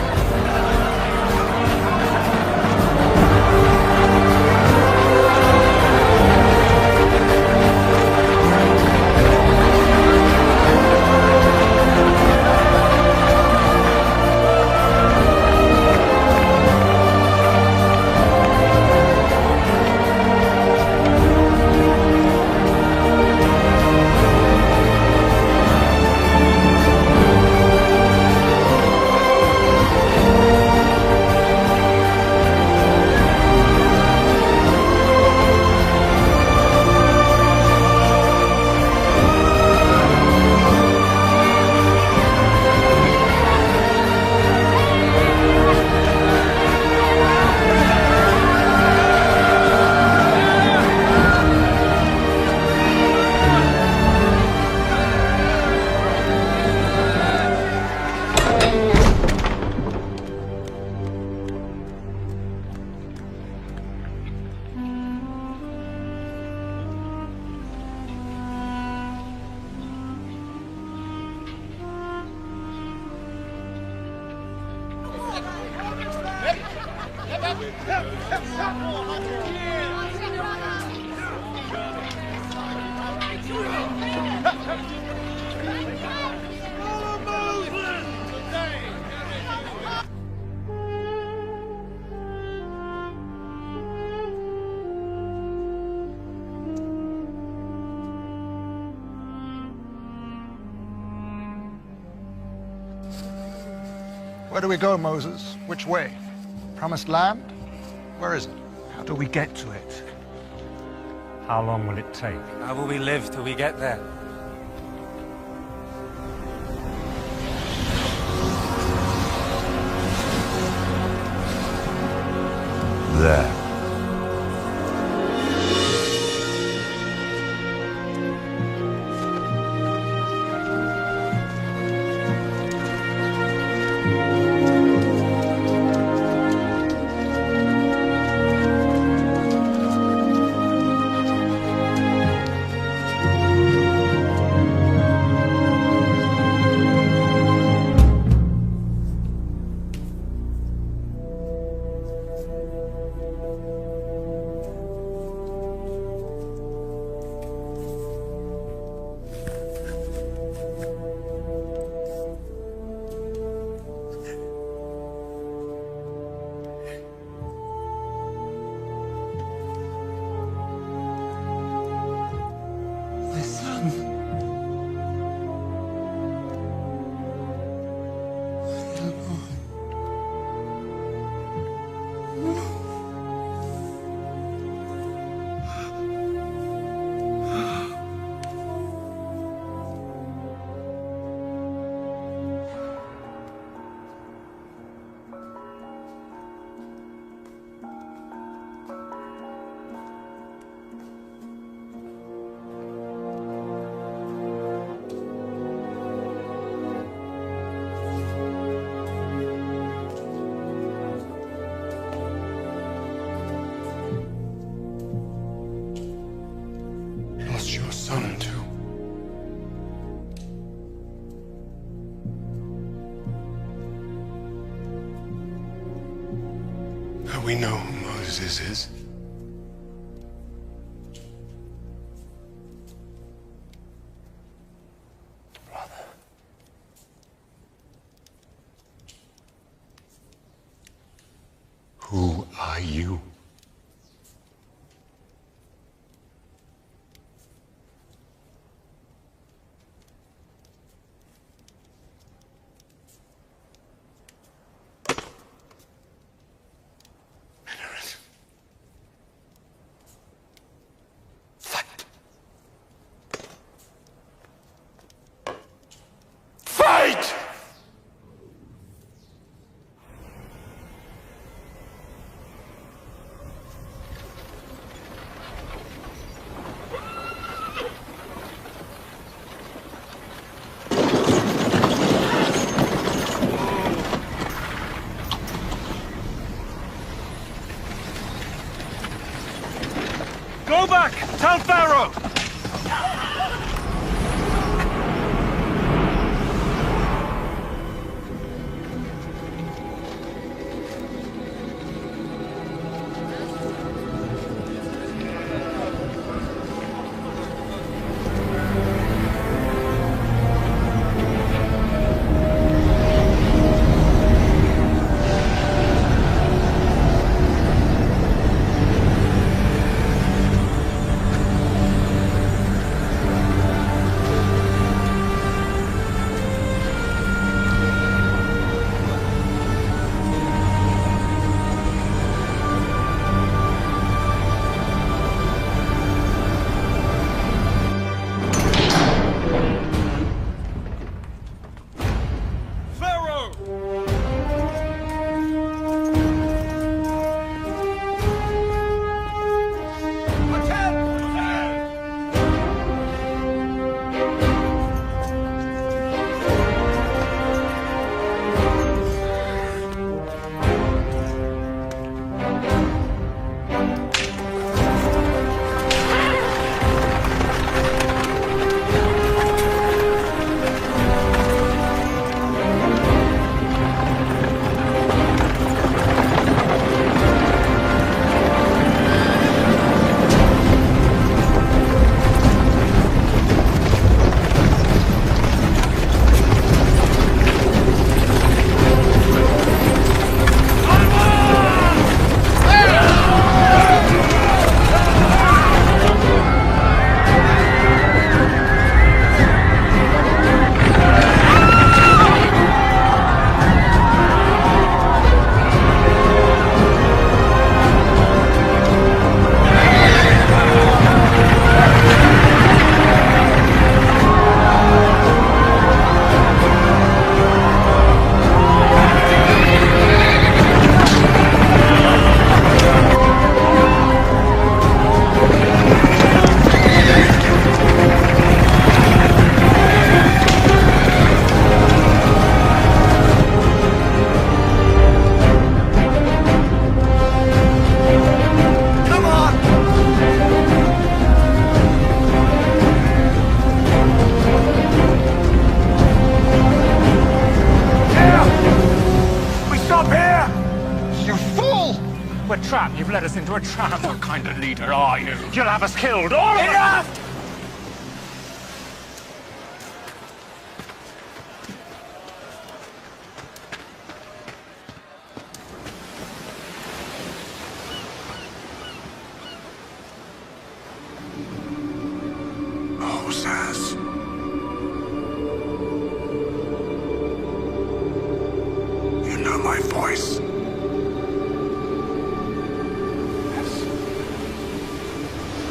Where do we go, Moses? Which way? Promised land? Where is it? How do we get to it? How long will it take? How will we live till we get there? There. Lost your son, too. But we know who Moses is. Who are you? Fight! Go back! Tell Pharaoh! us into a trap. What kind of leader are you? You'll have us killed, all of us! Enough! Moses. You know my voice. Yes.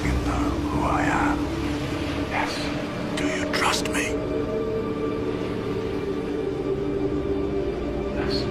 You know who I am. Yes. Do you trust me? Yes.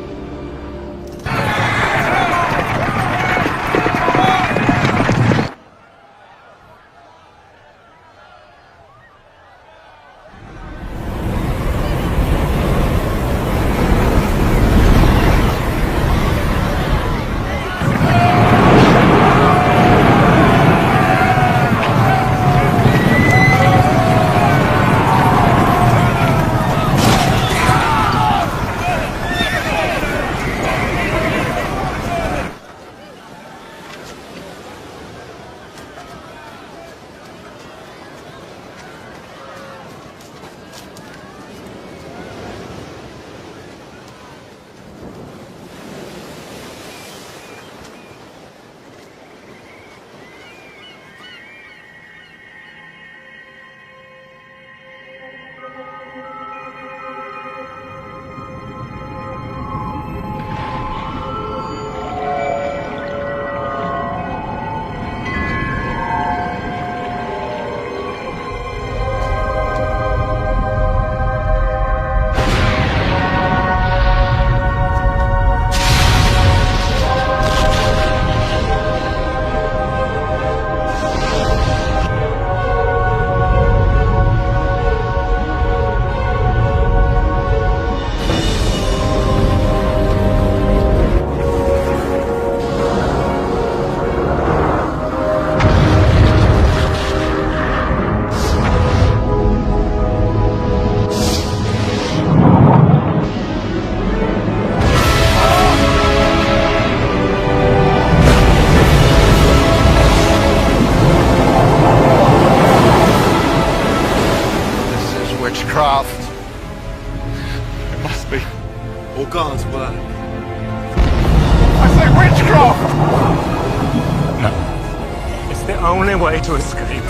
Witchcraft. It must be. Or God's work. I say witchcraft! No. It's the only way to escape.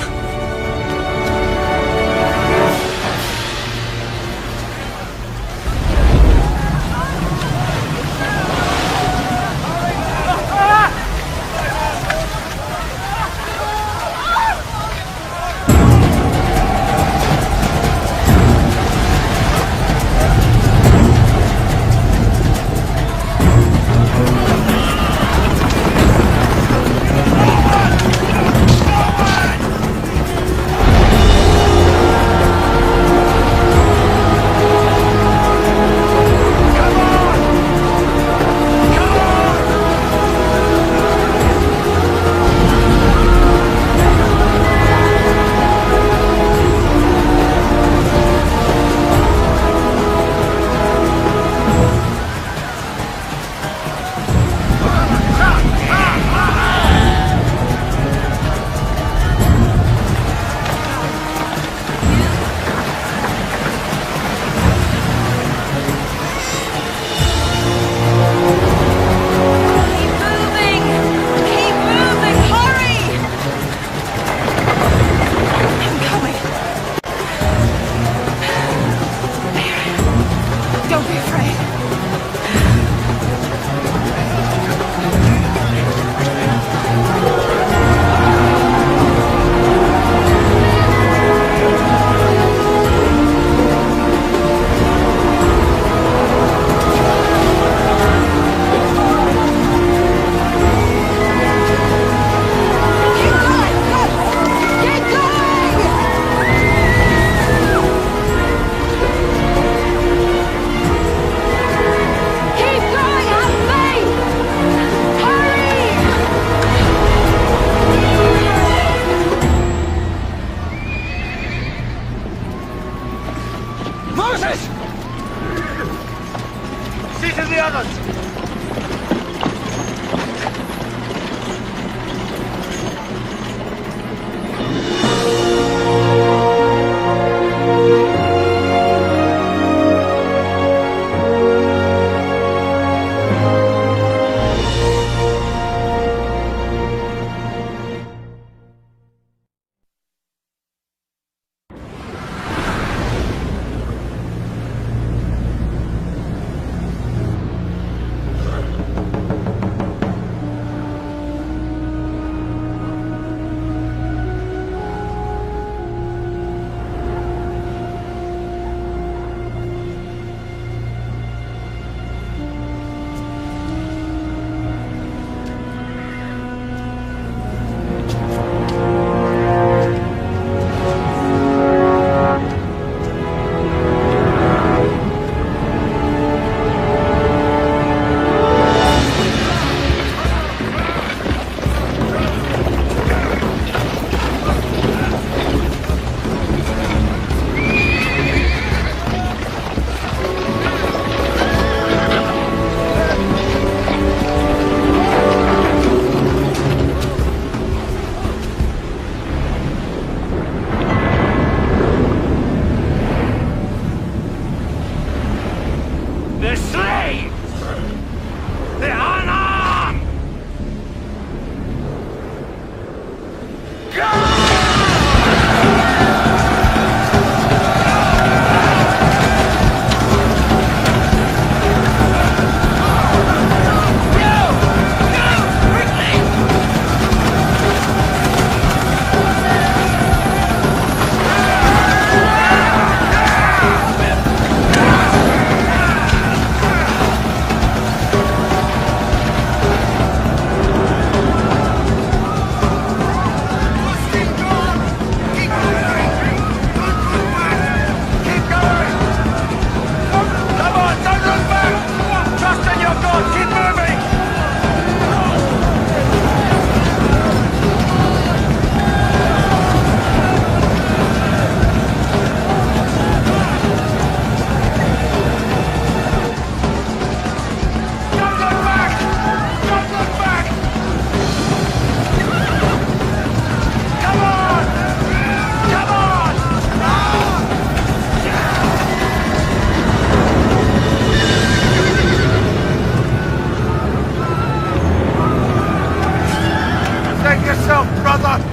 Present yourself, brother!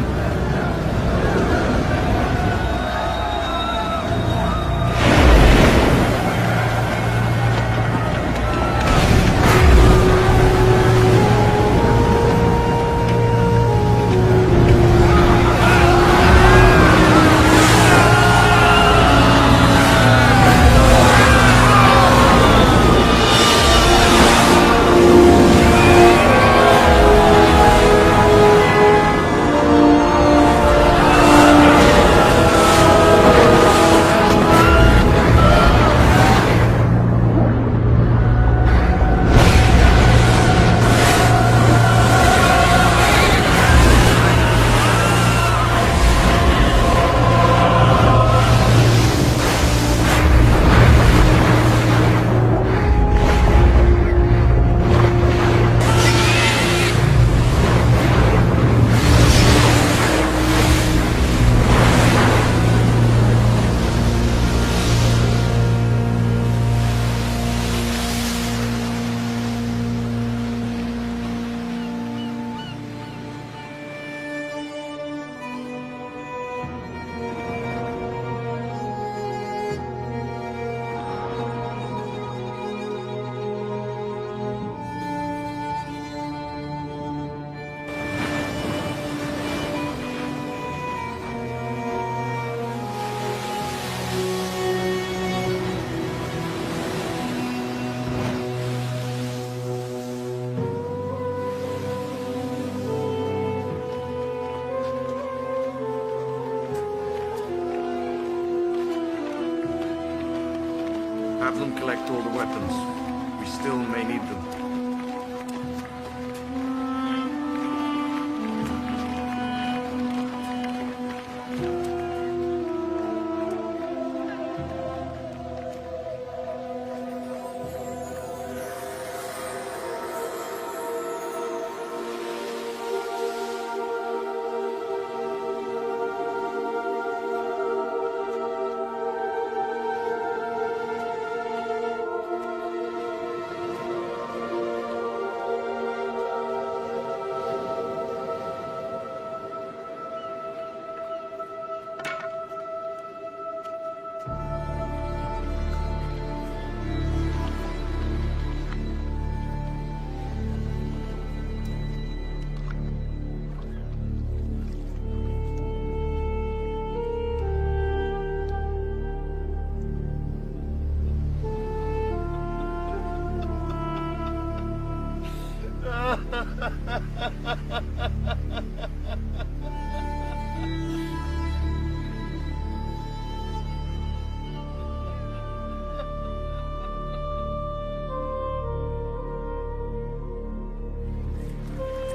Have them collect all the weapons. We still may need them.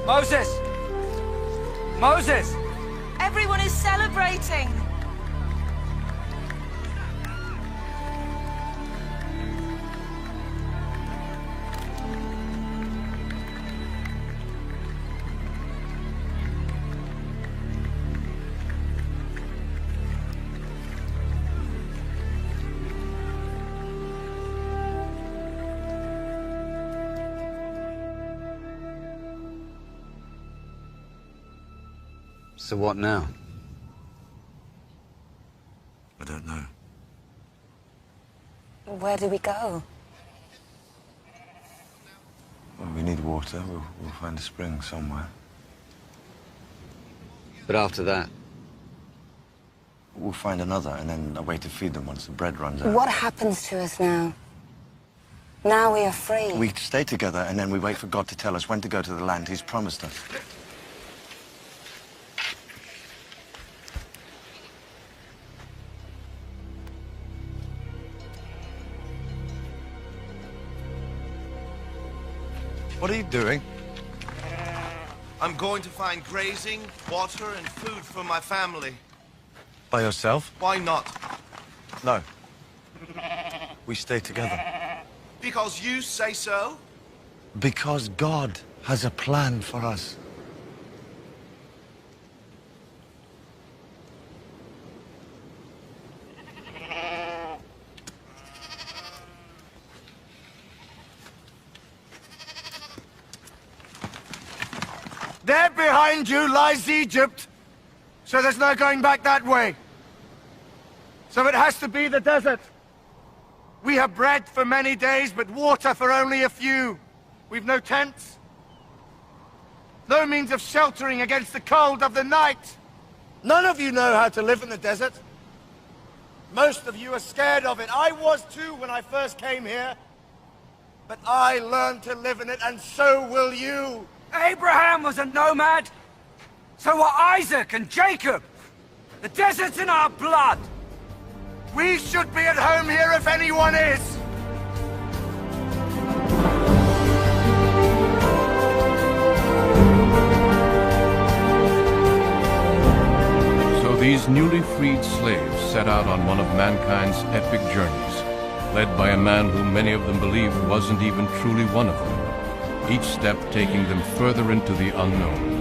Moses! Moses! Everyone is celebrating. So what now? I don't know. Where do we go? Well, we need water. We'll find a spring somewhere. But after that? We'll find another, and then a way to feed them once the bread runs out. What happens to us now? Now we are free. We stay together, and then we wait for God to tell us when to go to the land He's promised us. What are you doing? I'm going to find grazing, water, and food for my family. By yourself? Why not? No. We stay together. Because you say so? Because God has a plan for us. There behind you lies Egypt. So there's no going back that way. So it has to be the desert. We have bread for many days, but water for only a few. We've no tents. No means of sheltering against the cold of the night. None of you know how to live in the desert. Most of you are scared of it. I was too when I first came here. But I learned to live in it, and so will you. Abraham was a nomad. So were Isaac and Jacob. The desert's in our blood. We should be at home here if anyone is. So these newly freed slaves set out on one of mankind's epic journeys, led by a man who many of them believed wasn't even truly one of them, each step taking them further into the unknown.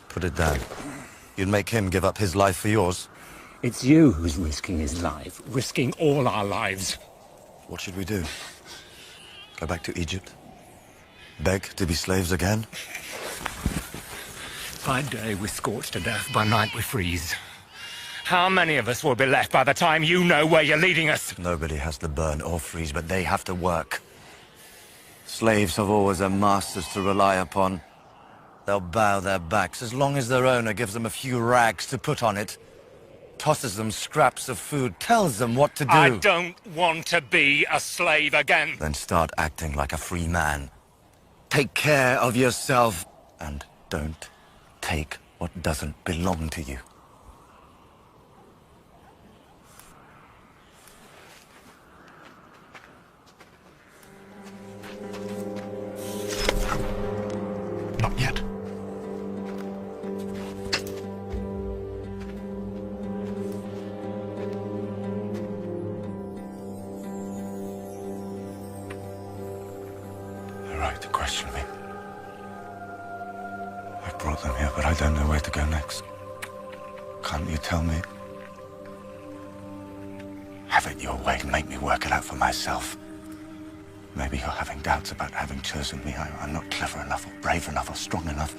Put it down. You'd make him give up his life for yours? It's you who's risking his life, risking all our lives. What should we do? Go back to Egypt? Beg to be slaves again? By day we scorch to death, by night we freeze. How many of us will be left by the time you know where you're leading us? Nobody has to burn or freeze, but they have to work. Slaves have always their masters to rely upon. They'll bow their backs as long as their owner gives them a few rags to put on it, tosses them scraps of food, tells them what to do. I don't want to be a slave again. Then start acting like a free man. Take care of yourself, and don't take what doesn't belong to you. Not yet. They're right to question me. I brought them here, but I don't know where to go next. Can't you tell me? Have it your way. Make me work it out for myself. Maybe you're having doubts about having chosen me. I'm not clever enough, or brave enough, or strong enough.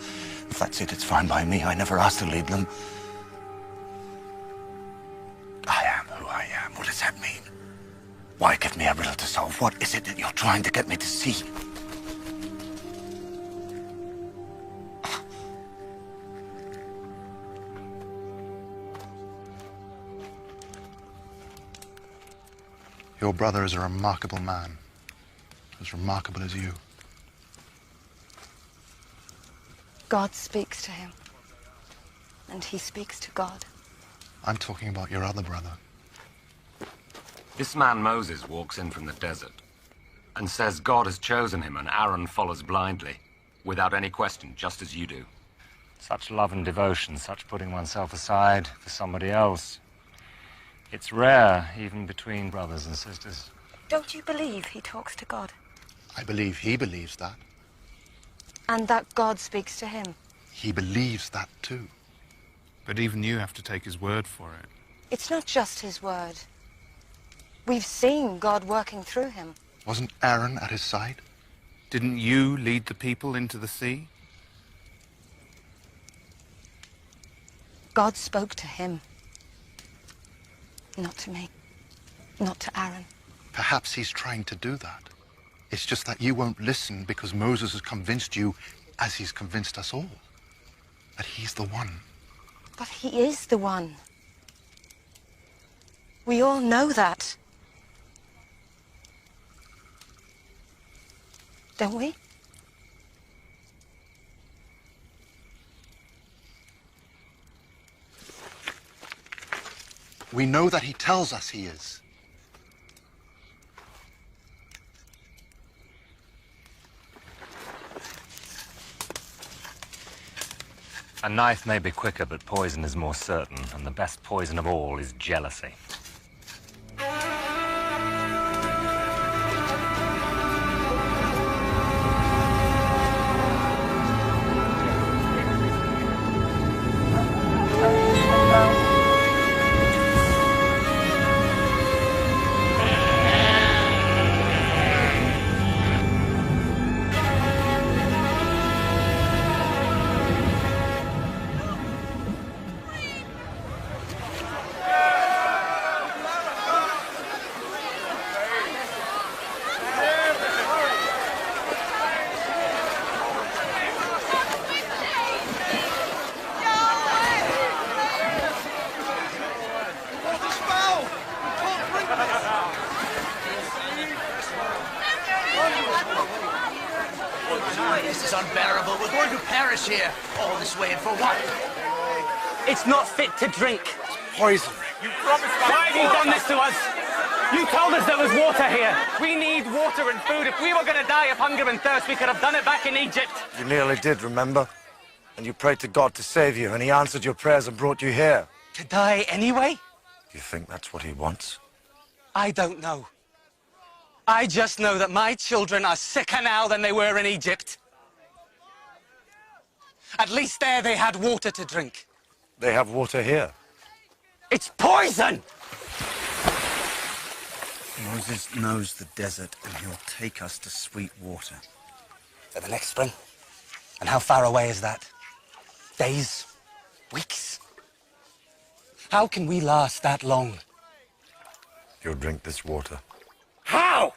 If that's it, it's fine by me. I never asked to lead them. I am who I am. What does that mean? Why give me a riddle to solve? What is it that you're trying to get me to see? Your brother is a remarkable man. As remarkable as you. God speaks to him. And he speaks to God. I'm talking about your other brother. This man Moses walks in from the desert and says God has chosen him and Aaron follows blindly, without any question, just as you do. Such love and devotion, such putting oneself aside for somebody else. It's rare, even between brothers and sisters. Don't you believe he talks to God? I believe he believes that. And that God speaks to him? He believes that too. But even you have to take his word for it. It's not just his word. We've seen God working through him. Wasn't Aaron at his side? Didn't you lead the people into the sea? God spoke to him. Not to me. Not to Aaron. Perhaps he's trying to do that. It's just that you won't listen because Moses has convinced you, as he's convinced us all, that he's the one. But he is the one. We all know that. Don't we? We know that he tells us he is. A knife may be quicker, but poison is more certain, and the best poison of all is jealousy. This is unbearable. We're going to perish here. All this way, and for what? It's not fit to drink. Poison. You promised us. Why have you done this to us? You told us there was water here. We need water and food. If we were going to die of hunger and thirst, we could have done it back in Egypt. You nearly did, remember? And you prayed to God to save you, and he answered your prayers and brought you here. To die anyway? Do you think that's what he wants? I don't know. I just know that my children are sicker now than they were in Egypt. At least there they had water to drink. They have water here. It's poison! Moses knows the desert, and he'll take us to sweet water. At the next spring? And how far away is that? Days? Weeks? How can we last that long? You'll drink this water. How?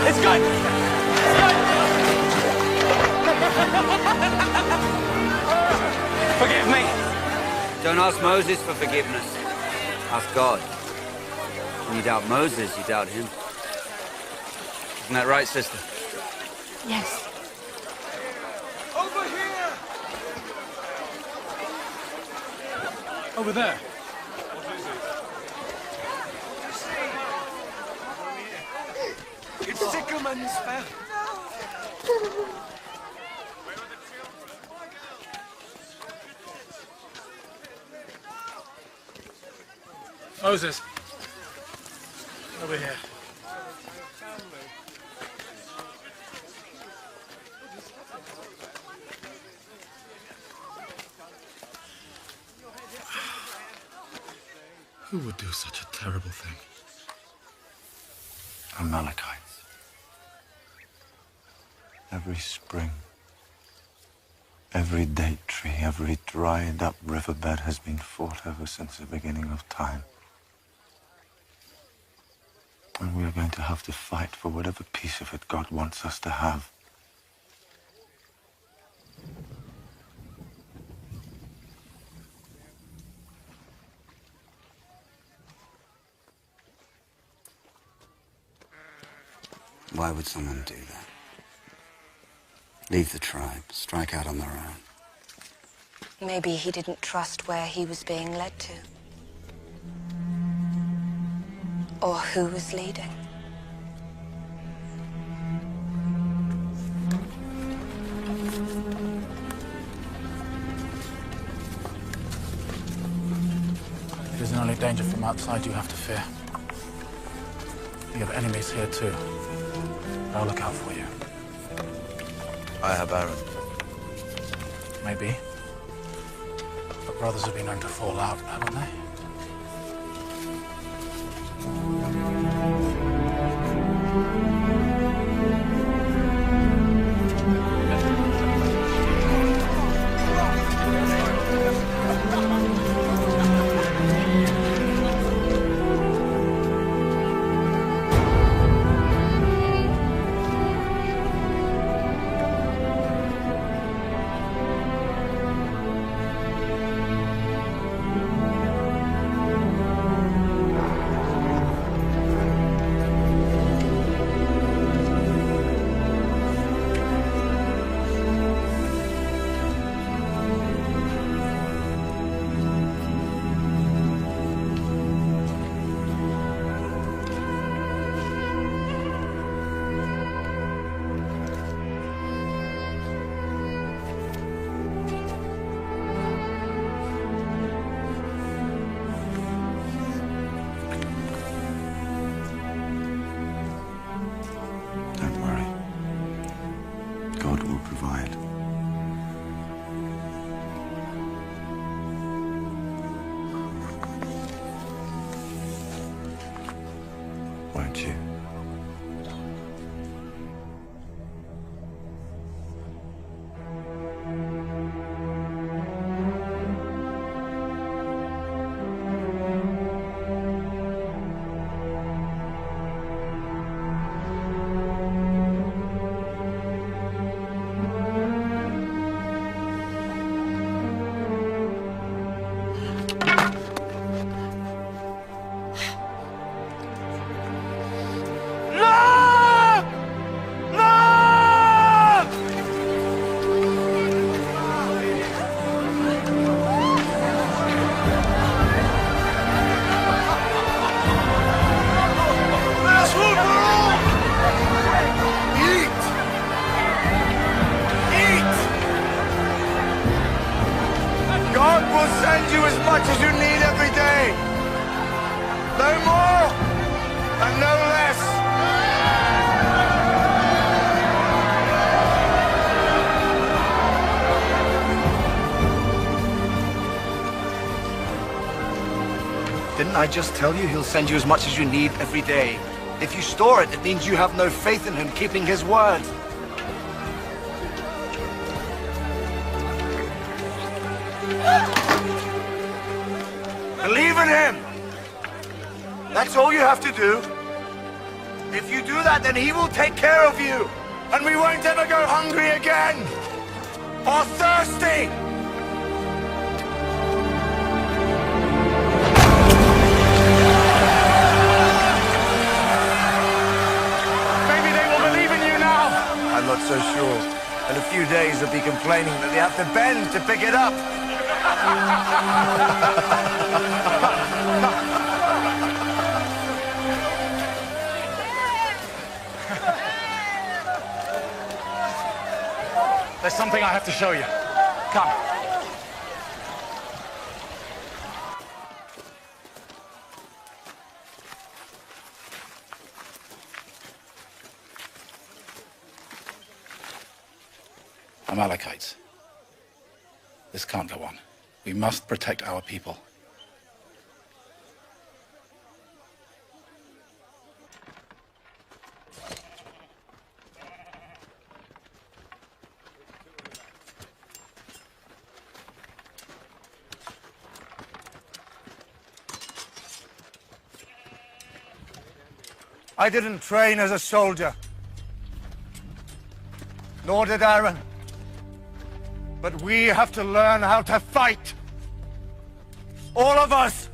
It's good! Forgive me! Don't ask Moses for forgiveness. Ask God. When you doubt Moses, you doubt him. Isn't that right, sister? Yes. Over here! Over there. It's Sycamores, Pharaoh. Moses. Over here. Who would do such a terrible thing? Amalekites. Every spring, every date tree, every dried-up riverbed has been fought ever since the beginning of time. And we are going to have to fight for whatever piece of it God wants us to have. Why would someone do that? Leave the tribe, strike out on their own. Maybe he didn't trust where he was being led to. Or who was leading. only danger from outside you have to fear. You have enemies here too. I'll look out for you. I have Aaron. Maybe. But brothers have been known to fall out, haven't they? Won't you? Didn't I just tell you he'll send you as much as you need every day? If you store it, it means you have no faith in him keeping his word. Believe in him! That's all you have to do. If you do that, then he will take care of you. And we won't ever go hungry again! Or thirsty! I'm not so sure. In a few days, they'll be complaining that they have to bend to pick it up. There's something I have to show you. Come. Amalekites. This can't go on. We must protect our people. I didn't train as a soldier. Nor did Aaron. But we have to learn how to fight. All of us.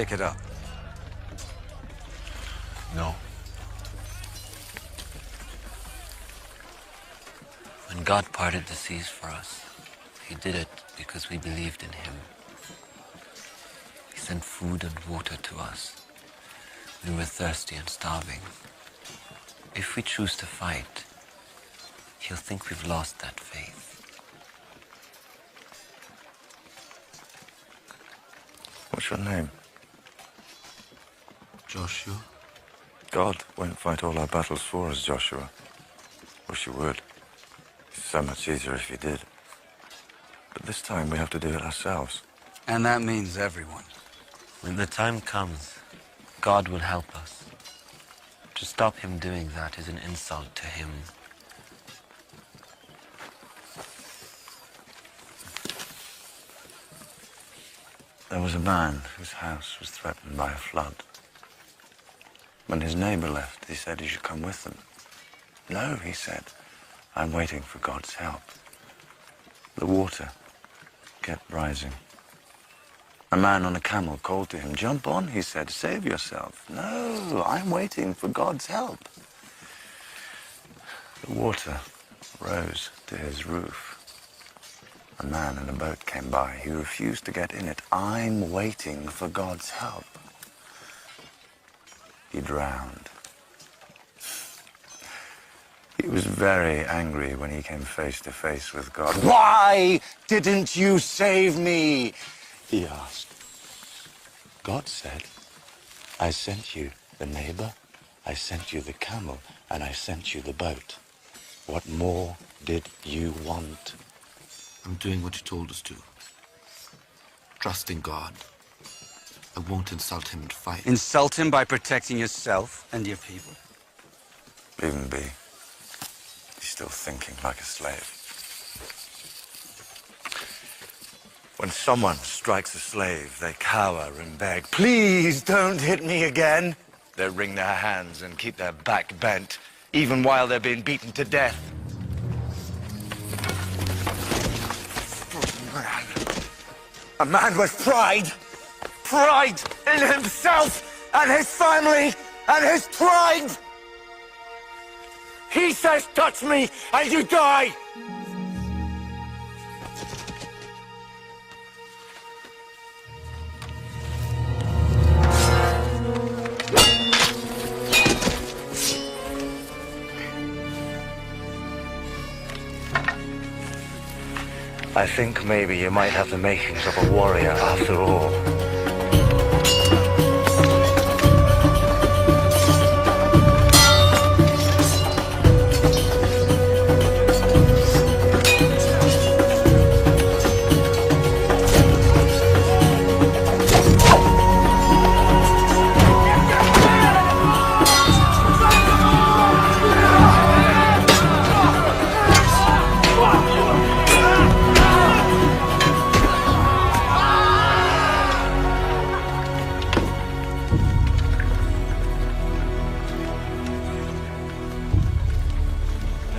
pick it up? No. When God parted the seas for us, he did it because we believed in him. He sent food and water to us. We were thirsty and starving. If we choose to fight, he'll think we've lost that faith. What's your name? Joshua? God won't fight all our battles for us, Joshua. Wish you would. It's so much easier if you did. But this time we have to do it ourselves. And that means everyone. When the time comes, God will help us. To stop him doing that is an insult to him. There was a man whose house was threatened by a flood. When his neighbor left, he said he should come with them. No, he said, I'm waiting for God's help. The water kept rising. A man on a camel called to him. Jump on, he said, save yourself. No, I'm waiting for God's help. The water rose to his roof. A man in a boat came by. He refused to get in it. I'm waiting for God's help. He drowned. He was very angry when he came face to face with God. Why didn't you save me? He asked. God said, I sent you the neighbor, I sent you the camel, and I sent you the boat. What more did you want? I'm doing what you told us to. Trusting God. I won't insult him and fight. Insult him by protecting yourself and your people? Leave him be. He's still thinking like a slave. When someone strikes a slave, they cower and beg, please don't hit me again. They wring their hands and keep their back bent, even while they're being beaten to death. A man with pride. Pride in himself and his family and his tribe. He says, touch me and you die. I think maybe you might have the makings of a warrior after all.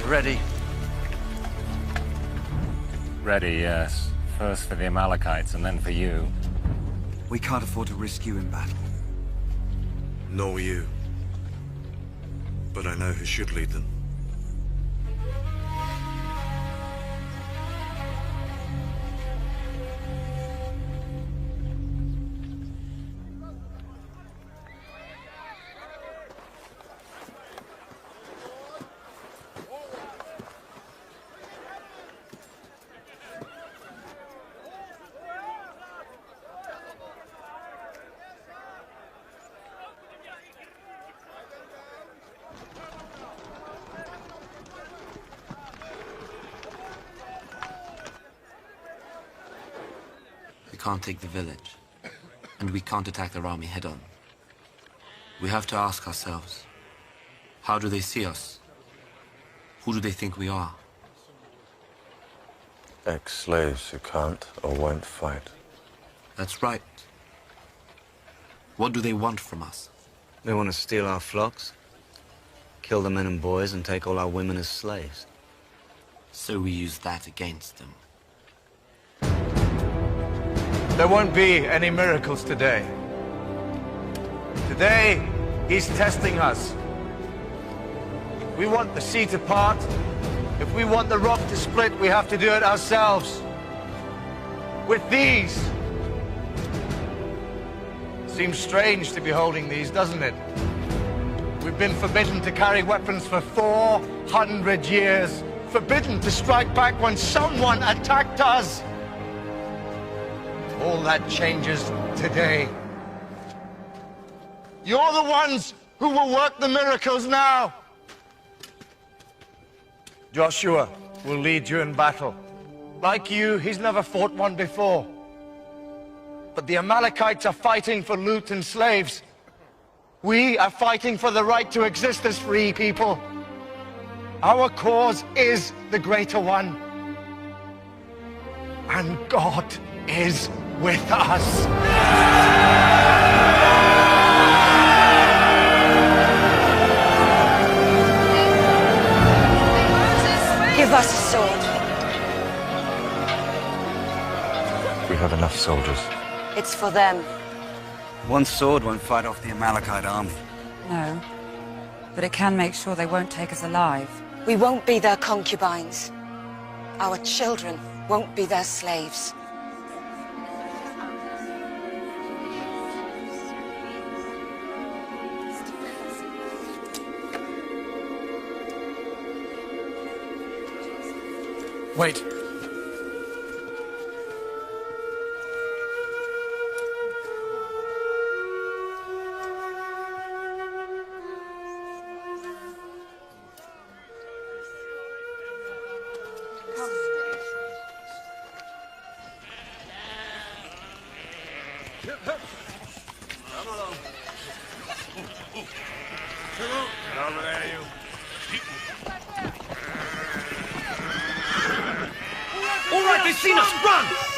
Ready? Ready, yes. First for the Amalekites and then for you. We can't afford to risk you in battle. Nor you. But I know who should lead them. We can't take the village, and we can't attack their army head-on. We have to ask ourselves, how do they see us? Who do they think we are? Ex-slaves who can't or won't fight. That's right. What do they want from us? They want to steal our flocks, kill the men and boys, and take all our women as slaves. So we use that against them. There won't be any miracles today. Today, he's testing us. If we want the sea to part, if we want the rock to split, we have to do it ourselves. With these. Seems strange to be holding these, doesn't it? We've been forbidden to carry weapons for 400 years. Forbidden to strike back when someone attacked us. All that changes today. You're the ones who will work the miracles now. Joshua will lead you in battle. Like you, he's never fought one before. But the Amalekites are fighting for loot and slaves. We are fighting for the right to exist as free people. Our cause is the greater one. And God is with us. Give us a sword. We have enough soldiers. It's for them. One sword won't fight off the Amalekite army. No. But it can make sure they won't take us alive. We won't be their concubines. Our children won't be their slaves. Wait. All right, they've seen us! Run!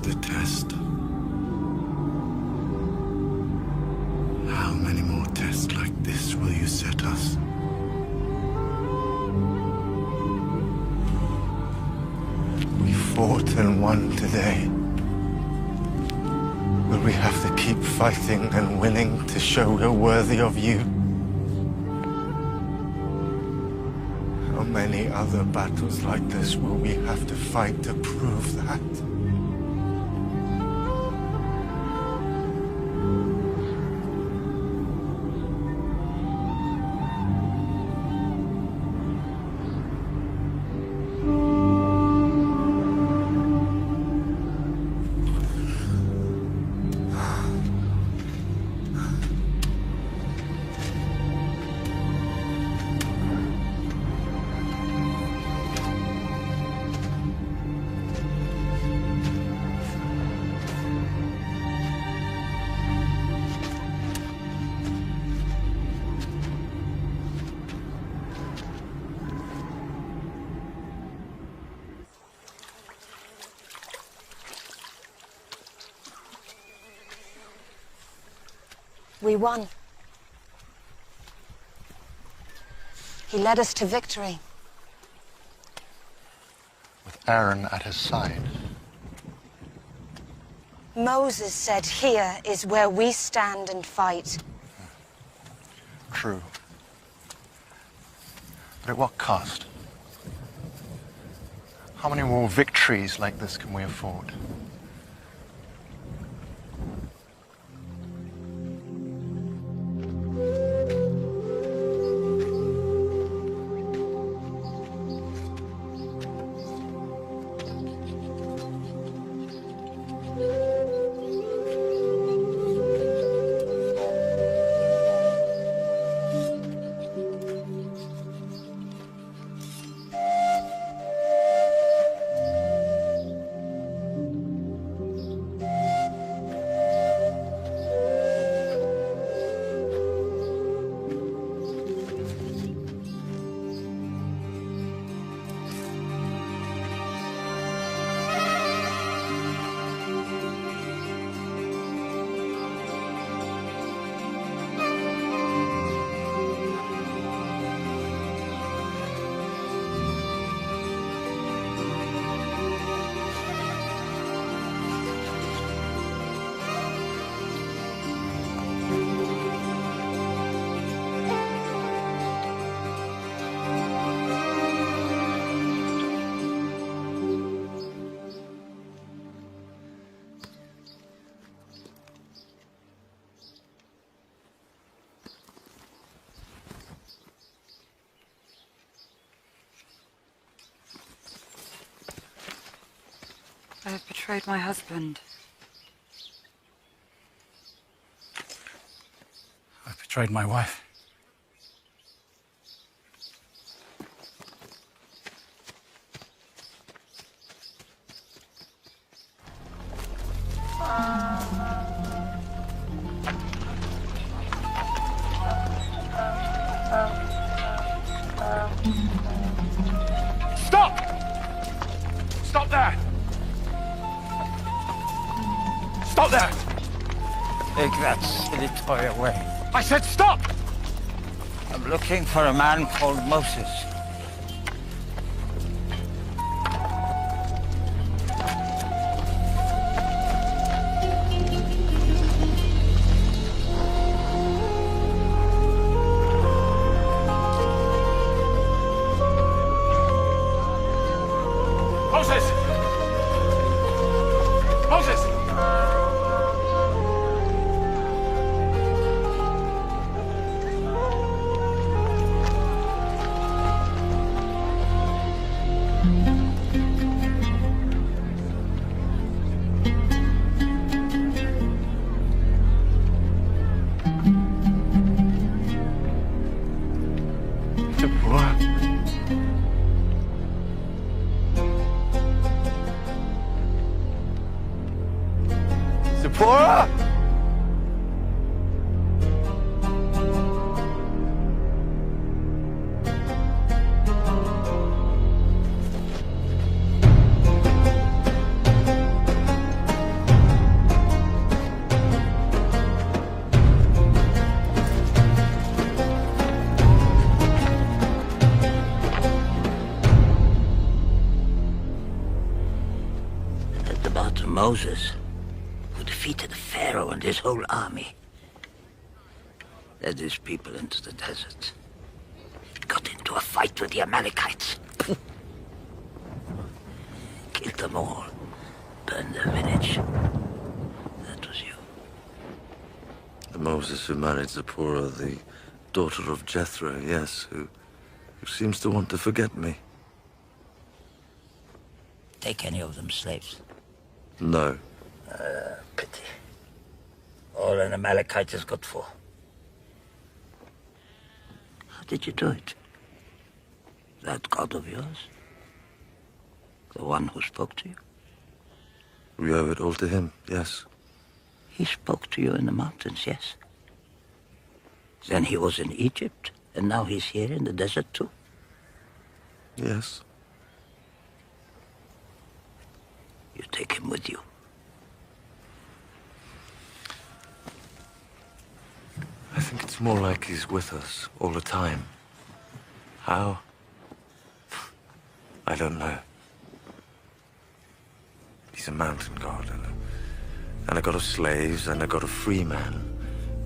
The test. How many more tests like this will you set us? We fought and won today. Will we have to keep fighting and winning to show we're worthy of you? How many other battles like this will we have to fight to prove that? We won. He led us to victory. With Aaron at his side. Moses said, "Here is where we stand and fight." True. But at what cost? How many more victories like this can we afford? betrayed my husband. I betrayed my wife. Stop! Stop there! Stop there! Take that silly toy away. I said stop! I'm looking for a man called Moses. Moses! Moses! Zipporah! At the bottom, Moses, who defeated the Pharaoh and his whole army, led his people into the desert. Got into a fight with the Amalekites. Killed them all. Burned their village. That was you. The Moses who married Zipporah, the daughter of Jethro, yes, who seems to want to forget me. Take any of them slaves. No. Pity. All an Amalekite is good for. How did you do it? That God of yours? The one who spoke to you? We owe it all to him, yes. He spoke to you in the mountains, yes. Then he was in Egypt, and now he's here in the desert too. Yes. You take him with you. I think it's more like he's with us all the time. How? I don't know. He's a mountain god, and a god of slaves, and a god of free man,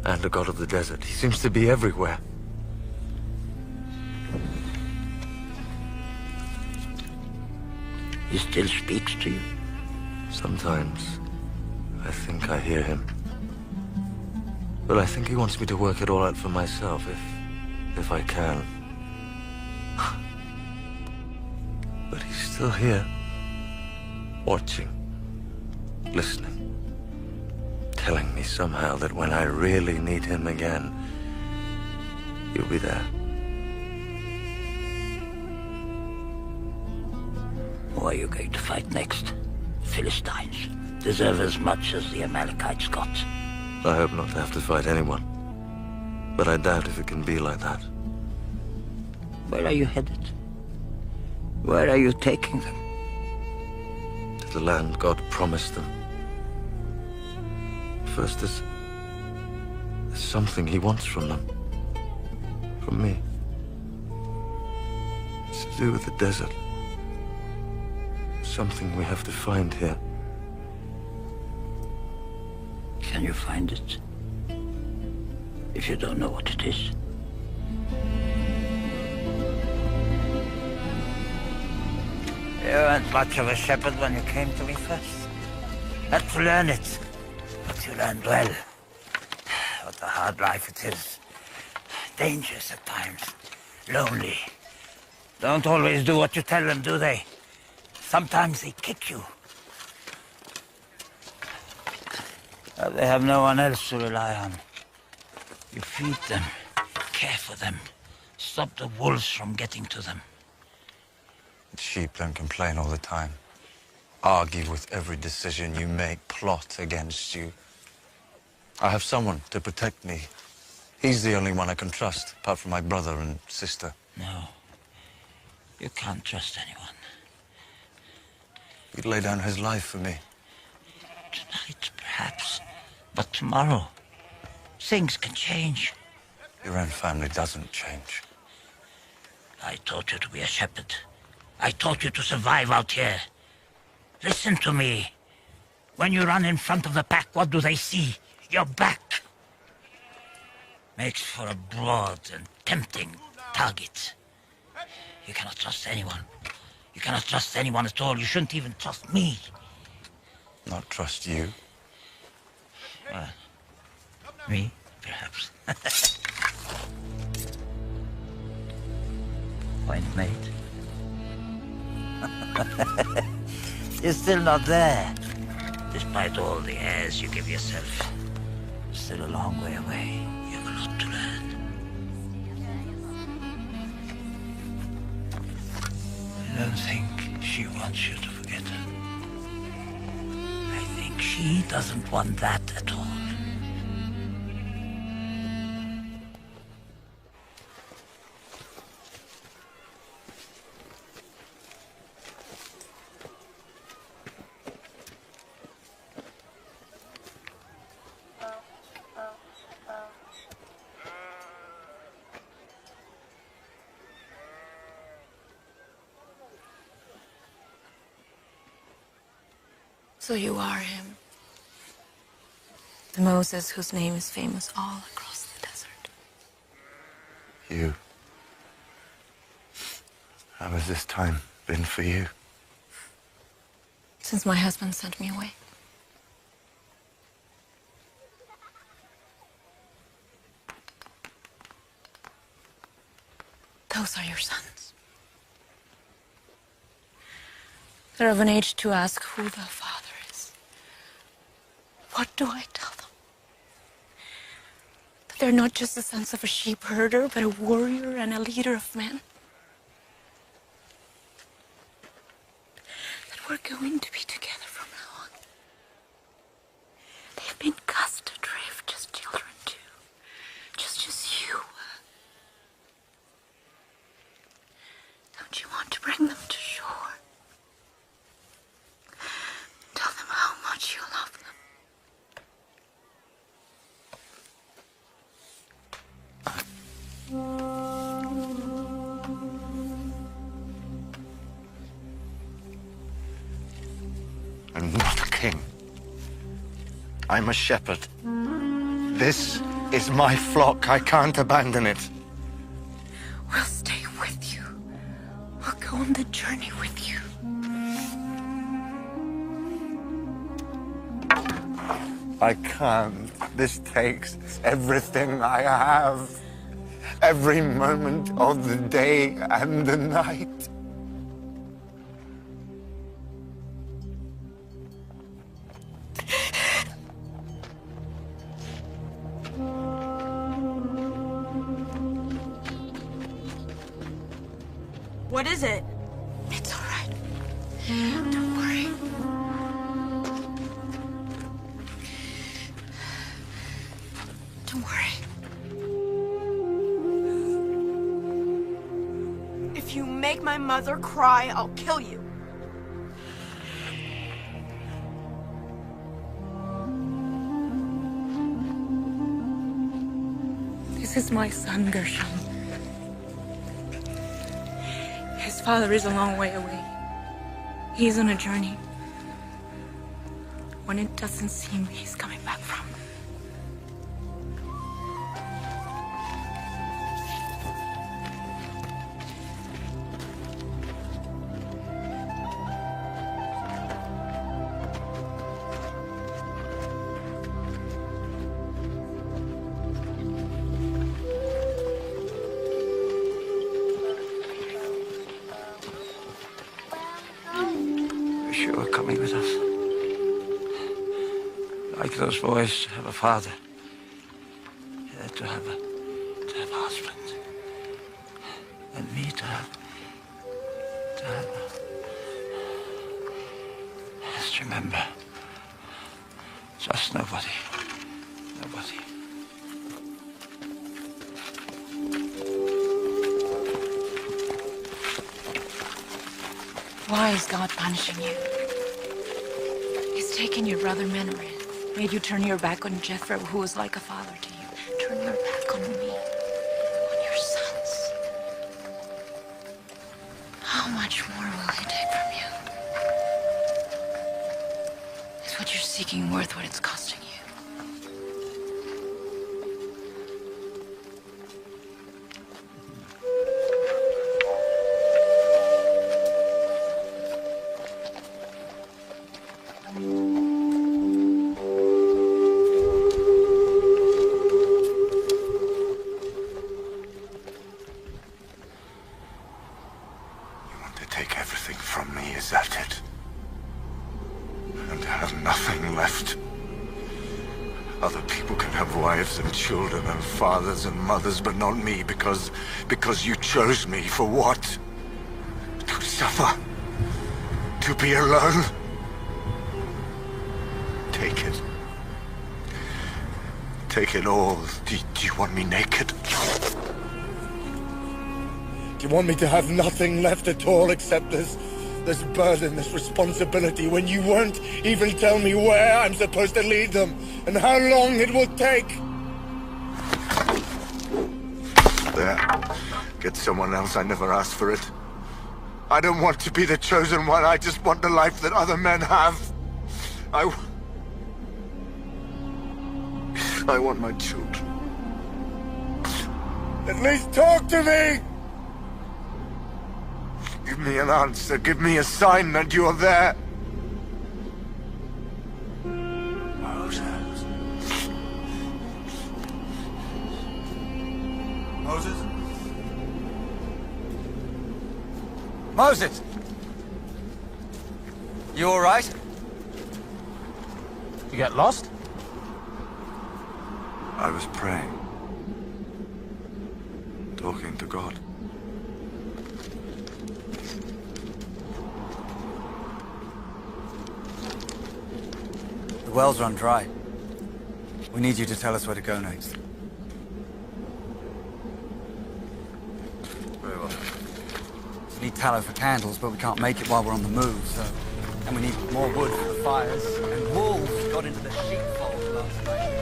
and a god of the desert. He seems to be everywhere. He still speaks to you? Sometimes I think I hear him. But I think he wants me to work it all out for myself, if I can. But he's still here, watching, listening, telling me somehow that when I really need him again, he'll be there. Who are you going to fight next? Philistines deserve as much as the Amalekites got. I hope not to have to fight anyone. But I doubt if it can be like that. Where are you headed? Where are you taking them? To the land God promised them. First, there's something he wants from them. From me. It's to do with the desert. Something we have to find here. Can you find it? If you don't know what it is. You weren't much of a shepherd when you came to me first. Had to learn it. But you learned well. What a hard life it is. Dangerous at times. Lonely. Don't always do what you tell them, do they? Sometimes they kick you. They have no one else to rely on. You feed them, care for them, stop the wolves from getting to them. The sheep don't complain all the time. Argue with every decision you make, plot against you. I have someone to protect me. He's the only one I can trust, apart from my brother and sister. No. You can't trust anyone. He'd lay down his life for me. Tonight, perhaps. But tomorrow, things can change. Your own family doesn't change. I taught you to be a shepherd. I taught you to survive out here. Listen to me. When you run in front of the pack, what do they see? Your back. Makes for a broad and tempting target. You cannot trust anyone. You cannot trust anyone at all. You shouldn't even trust me. Not trust you? Well, me, perhaps. Point made. You're still not there. Despite all the airs you give yourself. Still a long way away. You have a lot to learn. I don't think she wants you to forget her. I think she doesn't want that at all. So you are him. The Moses whose name is famous all across the desert. You. How has this time been for you? Since my husband sent me away. Those are your sons. They're of an age to ask who the father is. What do I tell them? That they're not just the sons of a sheep herder, but a warrior and a leader of men? That we're going to be together from now on. They've been cast adrift as children too, just as you were. Don't you want to bring them to shore? Tell them how much you love them. I'm not a king. I'm a shepherd. This is my flock. I can't abandon it. We'll stay with you. We'll go on the journey with you. I can't. This takes everything I have. Every moment of the day and the night. What is it? It's all right. Don't worry. Don't worry. If you make my mother cry, I'll kill you. This is my son, Gershom. His father is a long way away. He's on a journey. When it doesn't seem he's coming back from. Wish you were coming with us. like those boys to have a father, to have a husband, and me to have just remember, just nobody. Why is God punishing you? He's taken your brother Menred, made you turn your back on Jethro, who was like a father to you. Turn your back on me, on your sons. How much more will he take from you? Is what you're seeking worth what it's costing you? Take everything from me, is that it? And I have nothing left. Other people can have wives and children and fathers and mothers, but not me, because you chose me for what? To suffer? To be alone? Take it. Take it all. Do you want me naked? Do you want me to have nothing left at all except this burden, this responsibility, when you won't even tell me where I'm supposed to lead them and how long it will take? There. Get someone else. I never asked for it. I don't want to be the chosen one. I just want the life that other men have. I want my children. At least talk to me! Give me an answer. Give me a sign that you are there. Moses. Moses? Moses! You all right? You get lost? I was praying. Talking to God. The well's run dry. We need you to tell us where to go next. Very well. We need tallow for candles, but we can't make it while we're on the move, so... And we need more wood for the fires, and wolves got into the sheepfold last night.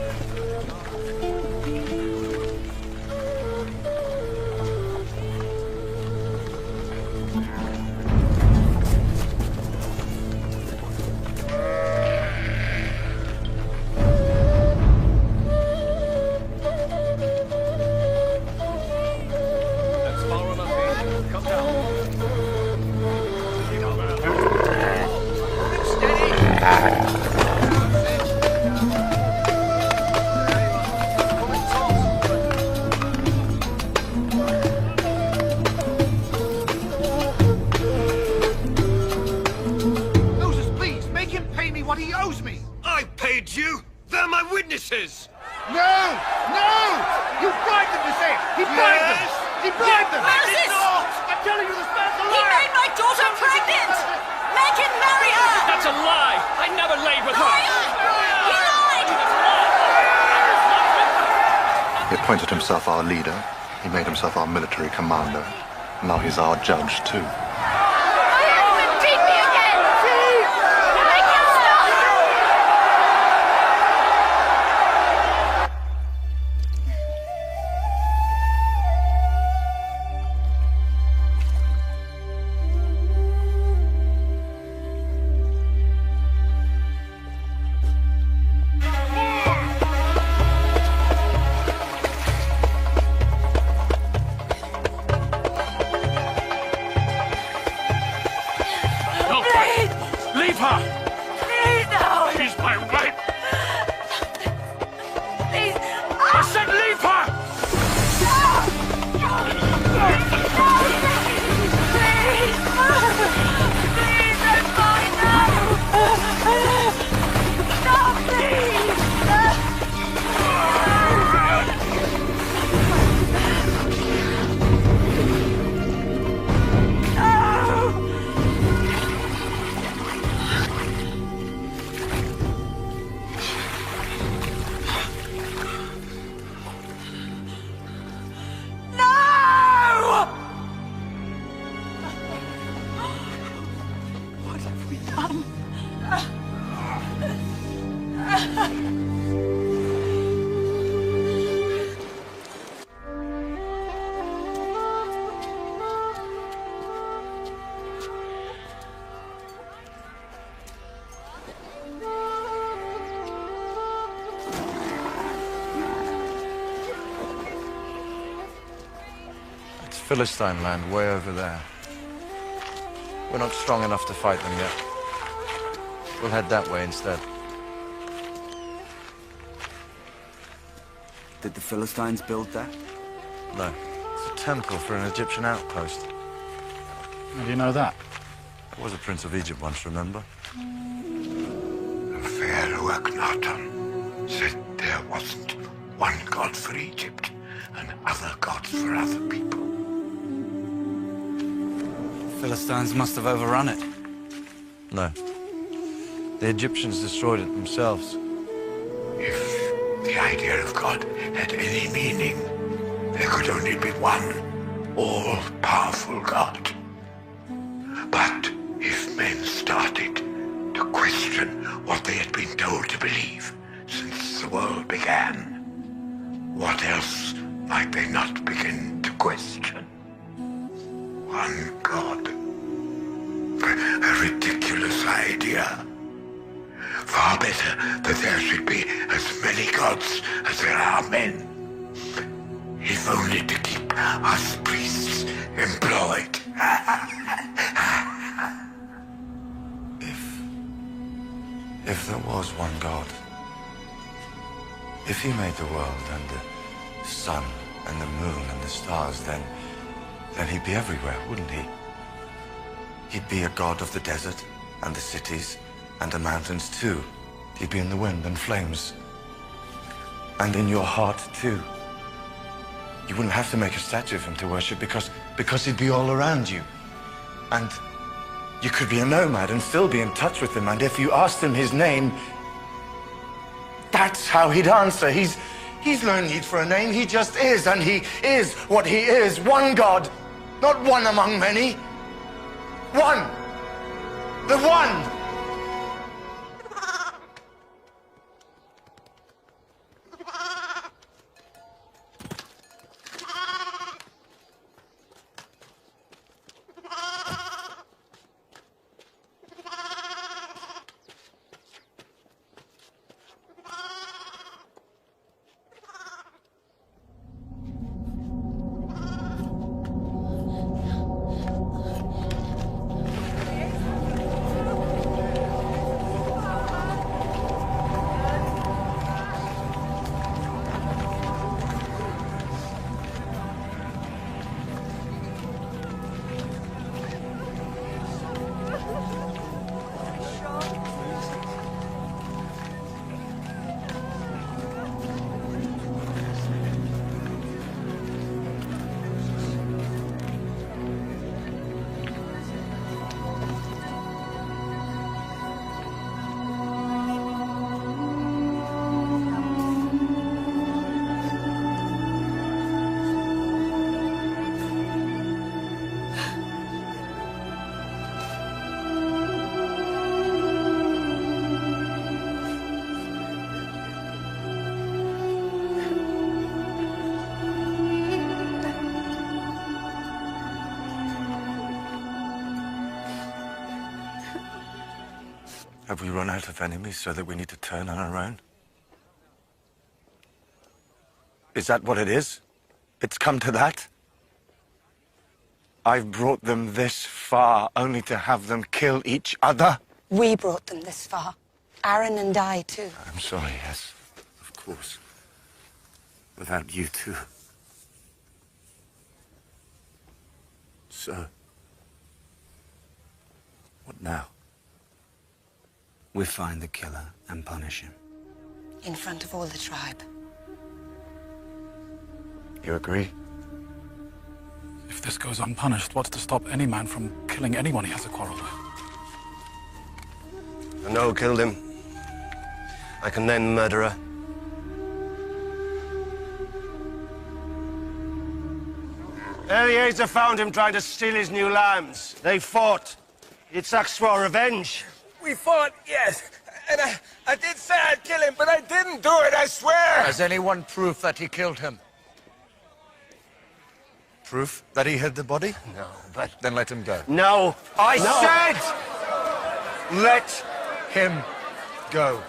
Moses, please, make him pay me what he owes me. I paid you! They're my witnesses! No! No! You bribed them to say it! He bribed them! He bribed them! Moses! I'm telling you, this man's a He liar! made my daughter pregnant! Make him marry her! That's a lie! I never laid with her! He appointed himself our leader. He made himself our military commander. Now he's our judge, too. Beat me again! Make him stop! No! Leave her! Please, no! She's my wife! Please! I said leave her! Please, I'm fine now! Stop, please! Philistine land way over there. We're not strong enough to fight them yet. We'll head that way instead. Did the Philistines build that? No. It's a temple for an Egyptian outpost. How do you know that? I was a prince of Egypt once, remember? Pharaoh Akhenaten said there wasn't one god for Egypt and other gods for other people. Philistines must have overrun it. No. The Egyptians destroyed it themselves. If the idea of God had any meaning, there could only be one all-powerful God. But if men started to question what they had been told to believe since the world began, what else might they not begin to question? One God. A ridiculous idea. Far better that there should be as many gods as there are men. If only to keep us priests employed. If there was one God, if he made the world and the sun and the moon and the stars, then he'd be everywhere, wouldn't he? He'd be a god of the desert and the cities and the mountains too. He'd be in the wind and flames. And in your heart too. You wouldn't have to make a statue of him to worship because he'd be all around you. And you could be a nomad and still be in touch with him, and if you asked him his name, that's how he'd answer. He's no need for a name, he just is, and he is what he is. One God, not one among many. One! The one! Have we run out of enemies so that we need to turn on our own? Is that what it is? It's come to that? I've brought them this far only to have them kill each other? We brought them this far. Aaron and I, too. I'm sorry, yes. Of course. Without you, too. So... what now? We find the killer and punish him. In front of all the tribe. You agree? If this goes unpunished, what's to stop any man from killing anyone he has a quarrel with? I know who killed him. I can name the murderer. Eliezer found him trying to steal his new lambs. They fought. Yitzhak swore revenge. We fought, yes. And I did say I'd kill him, but I didn't do it, I swear! Has anyone proof that he killed him? Proof that he hid the body? No, but... Then let him go. No! I said! Let him go.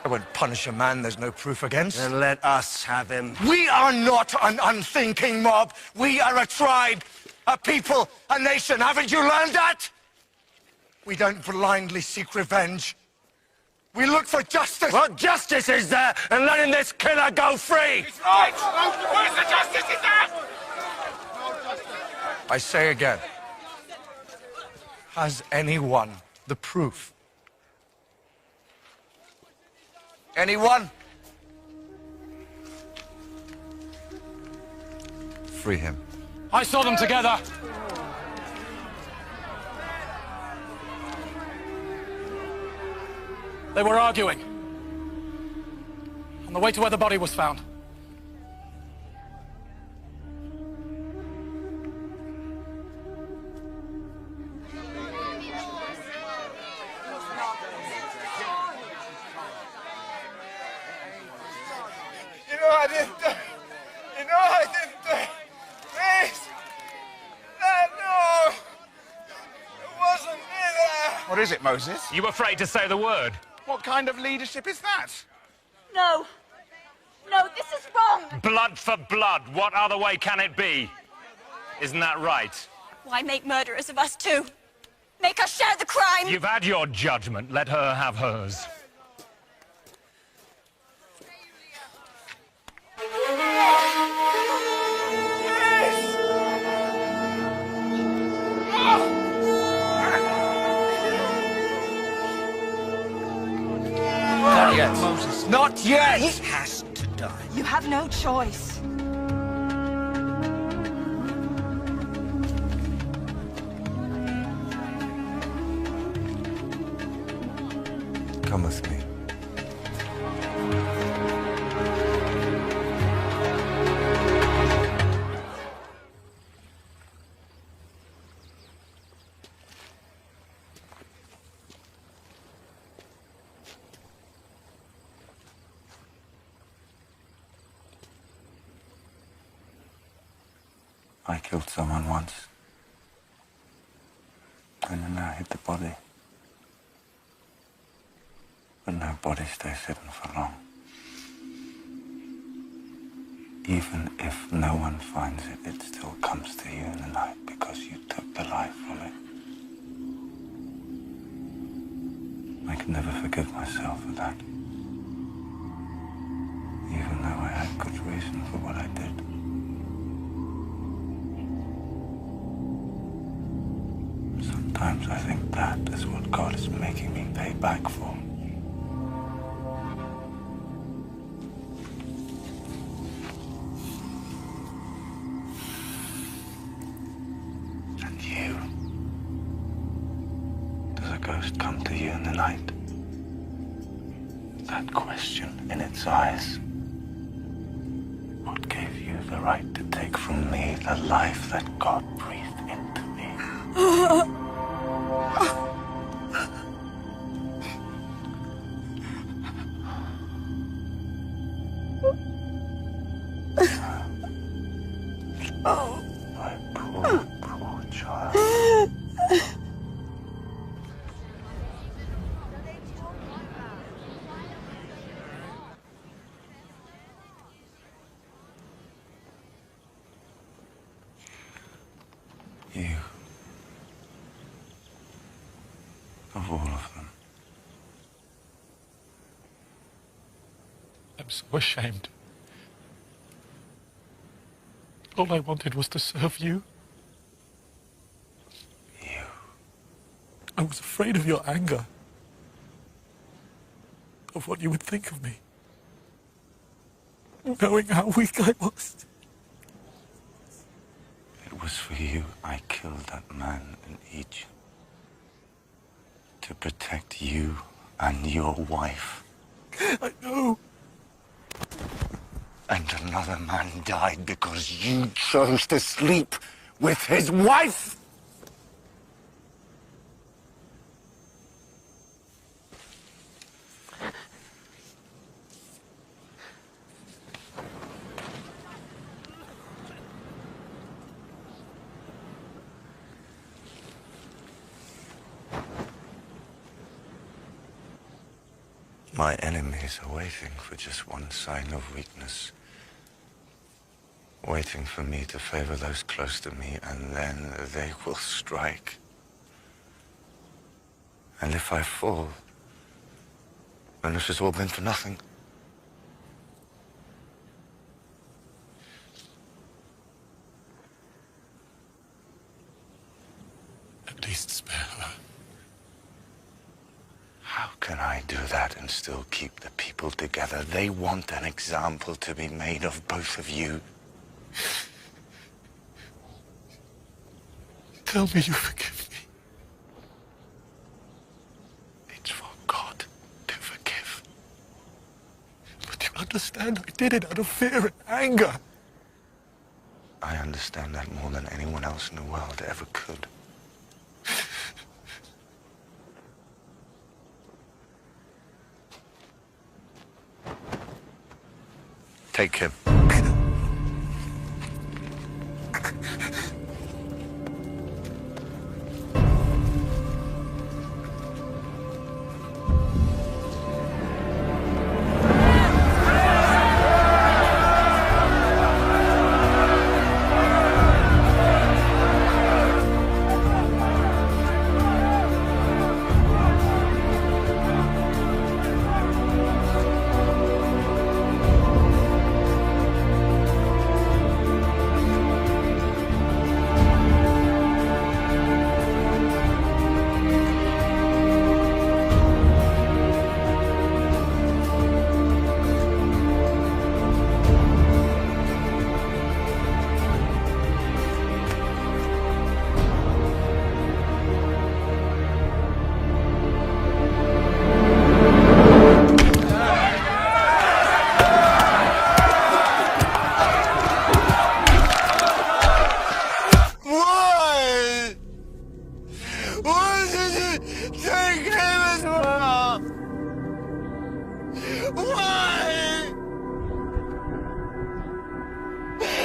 I won't punish a man there's no proof against. Then let us have him. We are not an unthinking mob. We are a tribe, a people, a nation. Haven't you learned that? We don't blindly seek revenge. We look for justice. What justice is there in letting this killer go free? He's right! Where's the justice in that? I say again, has anyone the proof? Anyone? Free him. I saw them together. They were arguing on the way to where the body was found. You know I didn't do it. You know I didn't do it. Please. No. It wasn't me that... What is it, Moses? You afraid to say the word? What kind of leadership is that? No. No, this is wrong. Blood for blood. What other way can it be? Isn't that right? Why make murderers of us too? Make us share the crime. You've had your judgment. Let her have hers. Not yet, Moses. Not yet! He has to die. You have no choice. Come with me. I killed someone once. And then I hid the body. But no body stays hidden for long. Even if no one finds it, it still comes to you in the night because you took the life from it. I could never forgive myself for that. Even though I had good reason for what I did. Sometimes I think that is what God is making me pay back for. And you? Does a ghost come to you in the night? That question in its eyes. What gave you the right to take from me the life that God breathed into me? My poor child. You. Of all of them. I'm so ashamed. All I wanted was to serve you. You. I was afraid of your anger. Of what you would think of me. Knowing how weak I was. It was for you I killed that man in Egypt. To protect you and your wife. I know. And another man died because you chose to sleep with his wife! My enemies are waiting for just one sign of weakness. Waiting for me to favor those close to me, and then they will strike. And if I fall, then this has all been for nothing. At least spare her. How can I do that and still keep the people together? They want an example to be made of both of you. Tell me you forgive me. It's for God to forgive. But you understand I did it out of fear and anger. I understand that more than anyone else in the world ever could. Take him.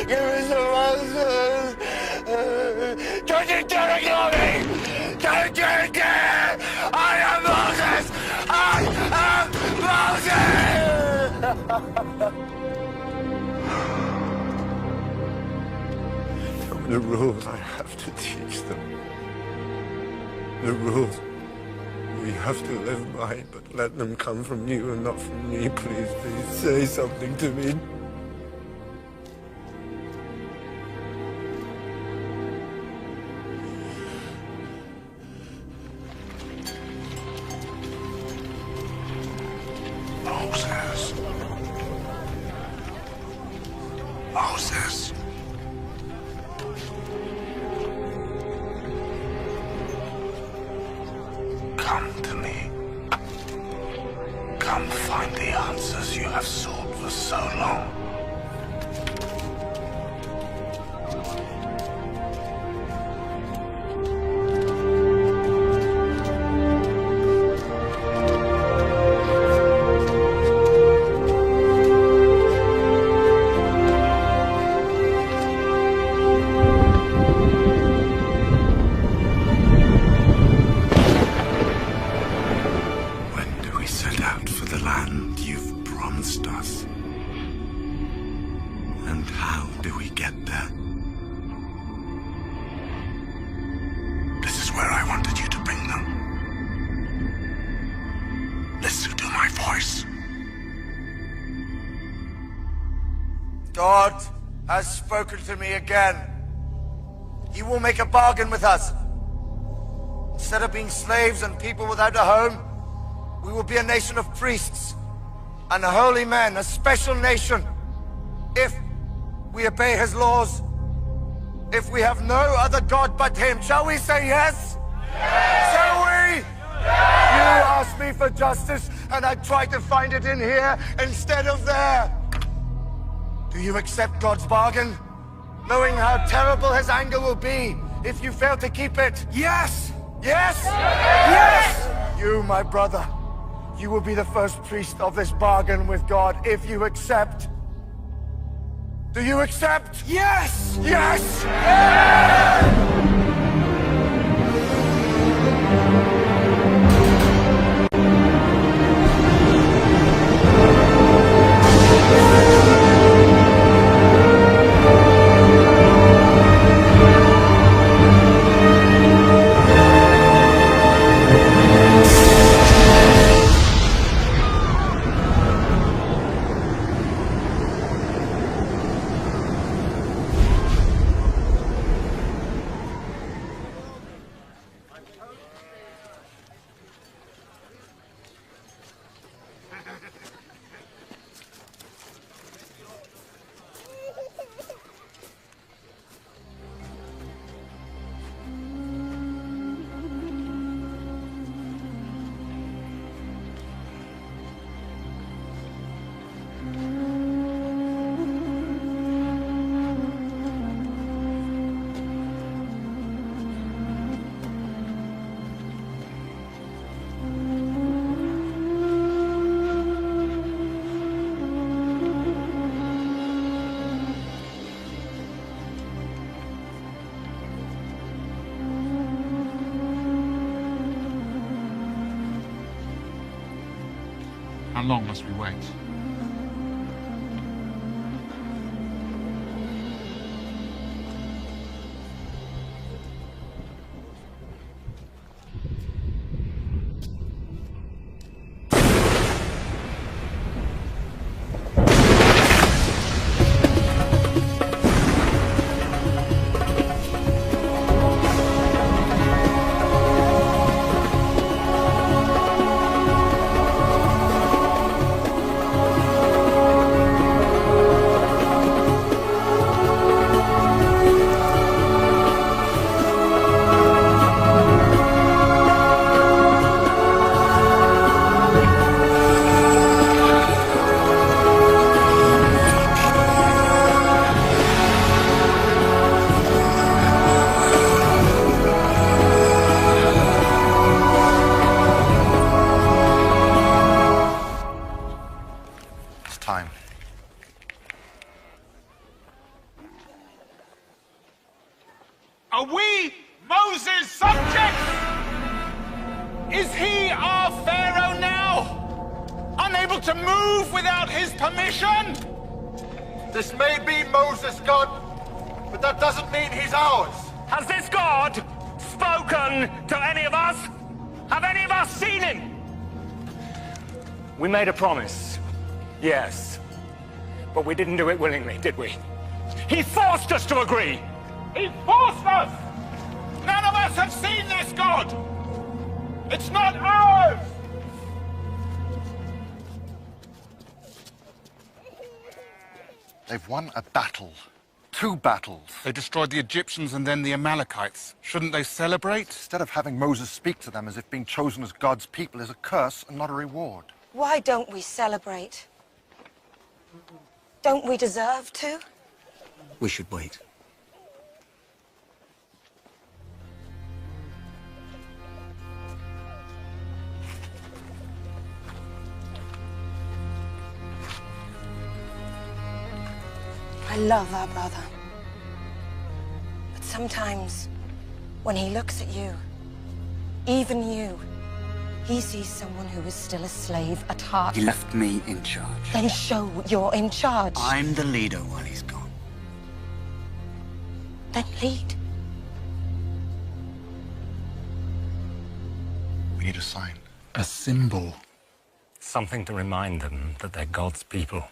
Give me some answers. Don't you dare ignore me! Don't you dare! I am Moses! I am Moses! Tell me the rules I have to teach them. The rules we have to live by, but let them come from you and not from me. Please, please say something to me. Moses. Moses. Come to me. Come find the answers you have sought for so long. Us. And how do we get there? This is where I wanted you to bring them. Listen to my voice. God has spoken to me again. He will make a bargain with us. Instead of being slaves and people without a home, we will be a nation of priests and a holy man, a special nation. If we obey his laws, if we have no other God but him, shall we say yes? Yes! Shall we? Yes! You asked me for justice, and I tried to find it in here instead of there. Do you accept God's bargain, knowing how terrible his anger will be if you fail to keep it? Yes! Yes! Yes! You, my brother, you will be the first priest of this bargain with God if you accept. Do you accept? Yes! Yes! Yes! How long must we wait? Time. Are we Moses' subjects? Is he our Pharaoh now? Unable to move without his permission? This may be Moses' God, but that doesn't mean he's ours. Has this God spoken to any of us? Have any of us seen him? We made a promise, yes. But we didn't do it willingly, did we? He forced us to agree! He forced us! None of us have seen this God! It's not ours! They've won a battle. 2 battles. They destroyed the Egyptians and then the Amalekites. Shouldn't they celebrate? Instead of having Moses speak to them as if being chosen as God's people is a curse and not a reward. Why don't we celebrate? Don't we deserve to? We should wait. I love our brother. But sometimes, when he looks at you, even you, he sees someone who is still a slave at heart. He left me in charge. Then show you're in charge. I'm the leader while he's gone. Then lead. We need a sign. A symbol. Something to remind them that they're God's people.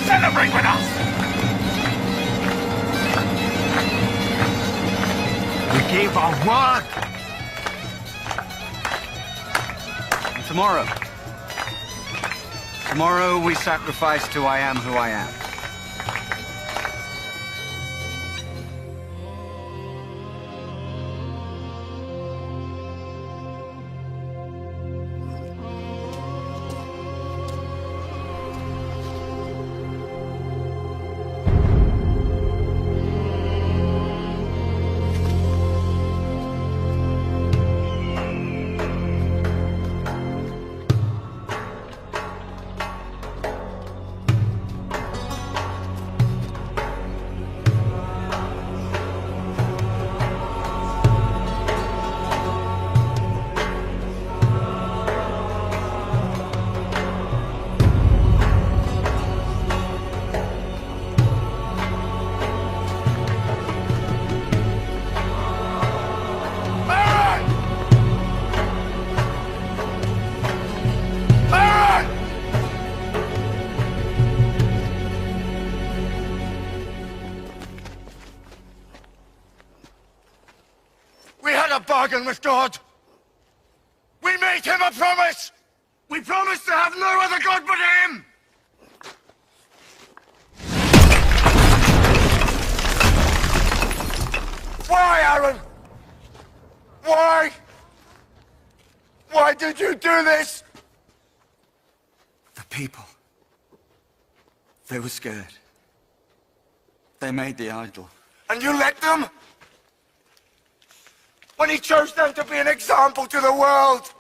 Celebrate with us! We gave our word! And tomorrow we sacrifice to I am who I am. a bargain with God. We made him a promise. We promised to have no other God but him. Why, Aaron? Why? Why did you do this? The people. They were scared. They made the idol. And you let them? When he chose them to be an example to the world?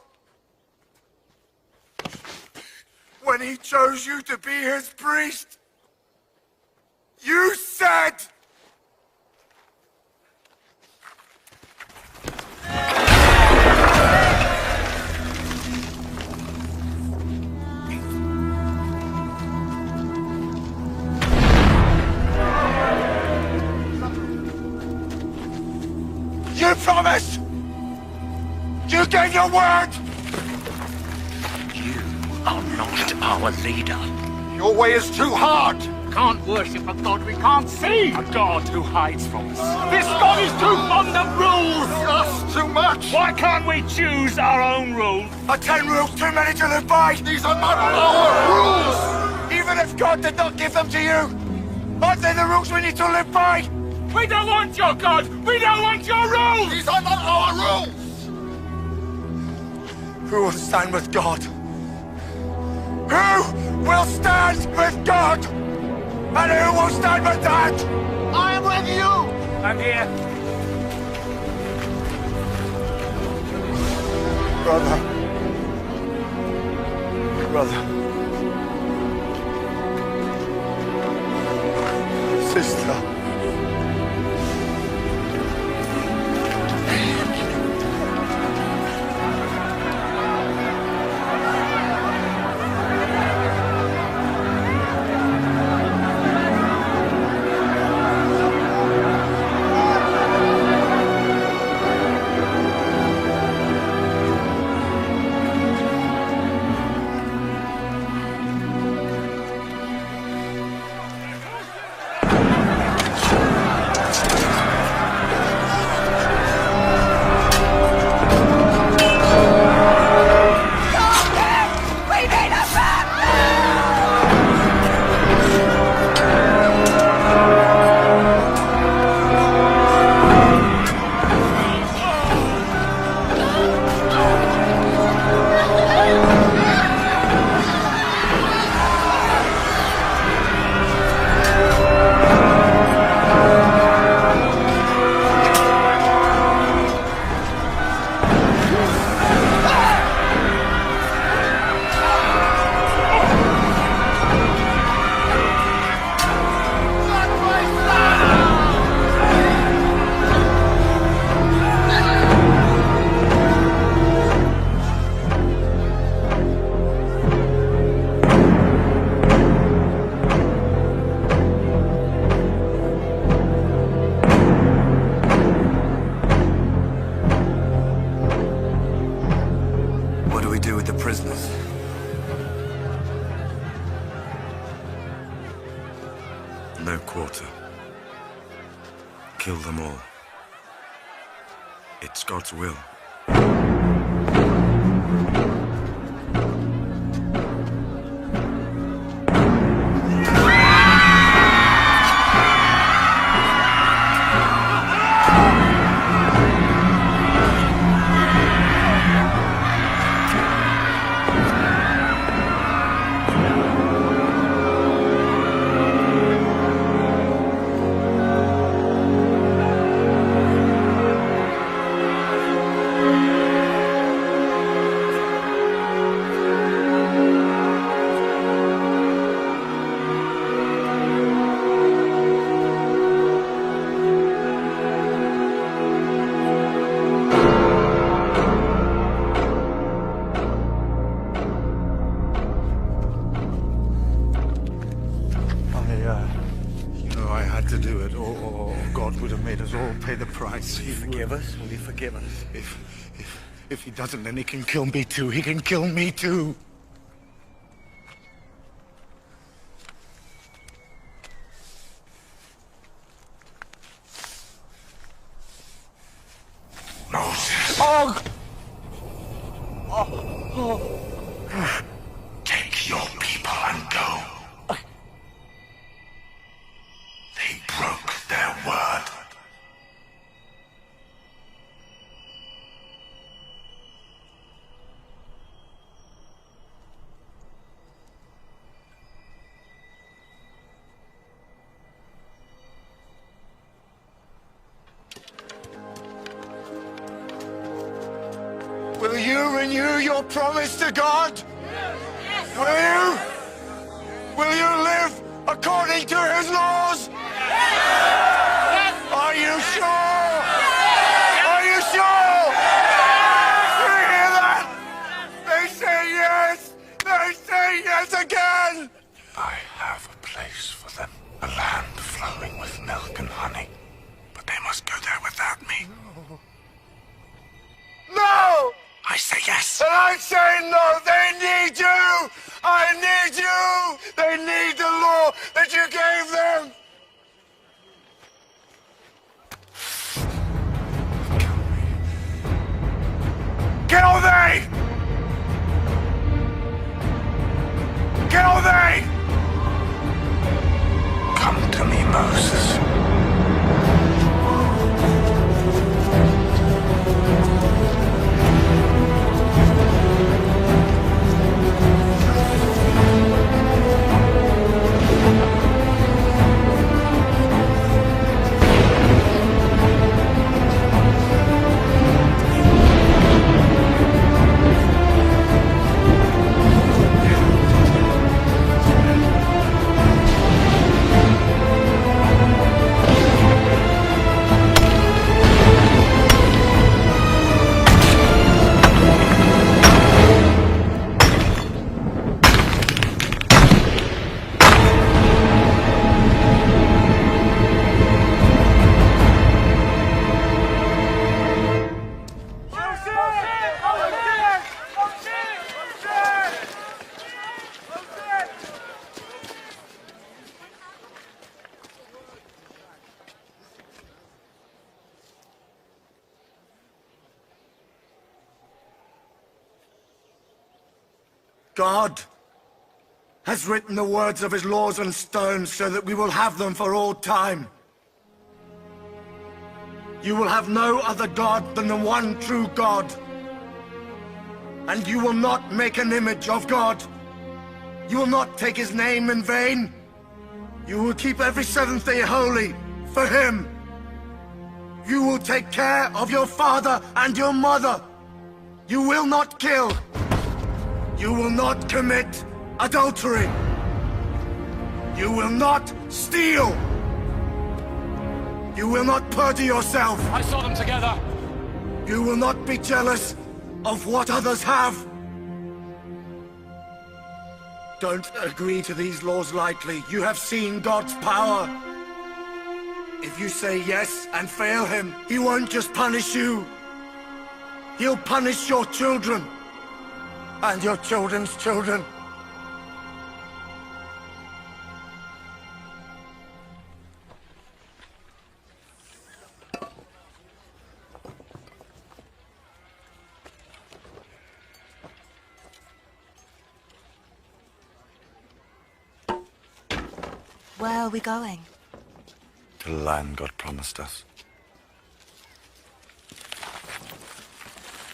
When he chose you to be his priest? You said... You promised! You gave your word! You are not our leader. Your way is too hard! Can't worship a god we can't see! A god who hides from us. This god is too fond of rules! Us too much! Why can't we choose our own rules? Are 10 rules too many to live by? These are not our rules! Even if God did not give them to you, aren't they the rules we need to live by? We don't want your god! We don't want your rules! These are not our rules! Who will stand with God? Who will stand with God? And who will stand with that? I am with you! I'm here. Brother. Sister. No quarter. Kill them all. It's God's will. I had to do it, or God would have made us all pay the price. Will you forgive us? Will you forgive us? If he doesn't, then he can kill me too. He can kill me too. Moses. their word. Will you renew your promise to God? Yes. Will you? Will you live according to his laws? Yes. Are you sure? Yes. Are you sure? Yes. Do you hear that? They say yes. They say yes again. I have a place for them, a land flowing with milk and honey. But they must go there without me. No! I say yes. And I say no. They need you. I need you. They need the law that you gave them. Kill they! Kill they! Come to me, Moses. God has written the words of his laws on stones so that we will have them for all time. You will have no other God than the one true God. And you will not make an image of God. You will not take his name in vain. You will keep every seventh day holy for him. You will take care of your father and your mother. You will not kill. You will not commit adultery. You will not steal. You will not perjure yourself. I saw them together. You will not be jealous of what others have. Don't agree to these laws lightly. You have seen God's power. If you say yes and fail him, he won't just punish you. He'll punish your children. And your children's children. Where are we going? To the land God promised us.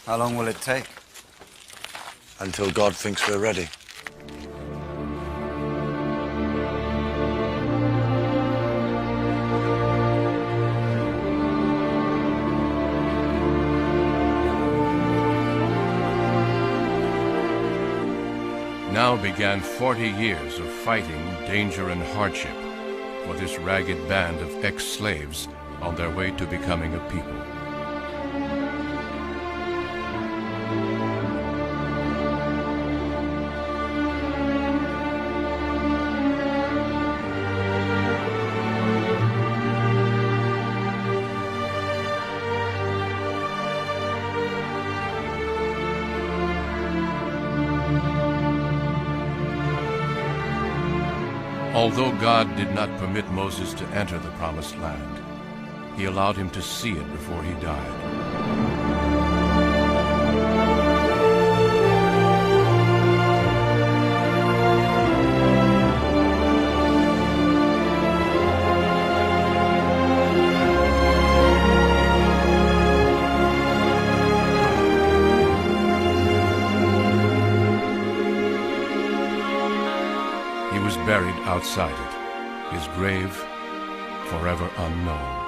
How long will it take? Until God thinks we're ready. Now began 40 years of fighting, danger, and hardship for this ragged band of ex-slaves on their way to becoming a people. Although God did not permit Moses to enter the Promised Land, he allowed him to see it before he died. buried outside it, his grave forever unknown.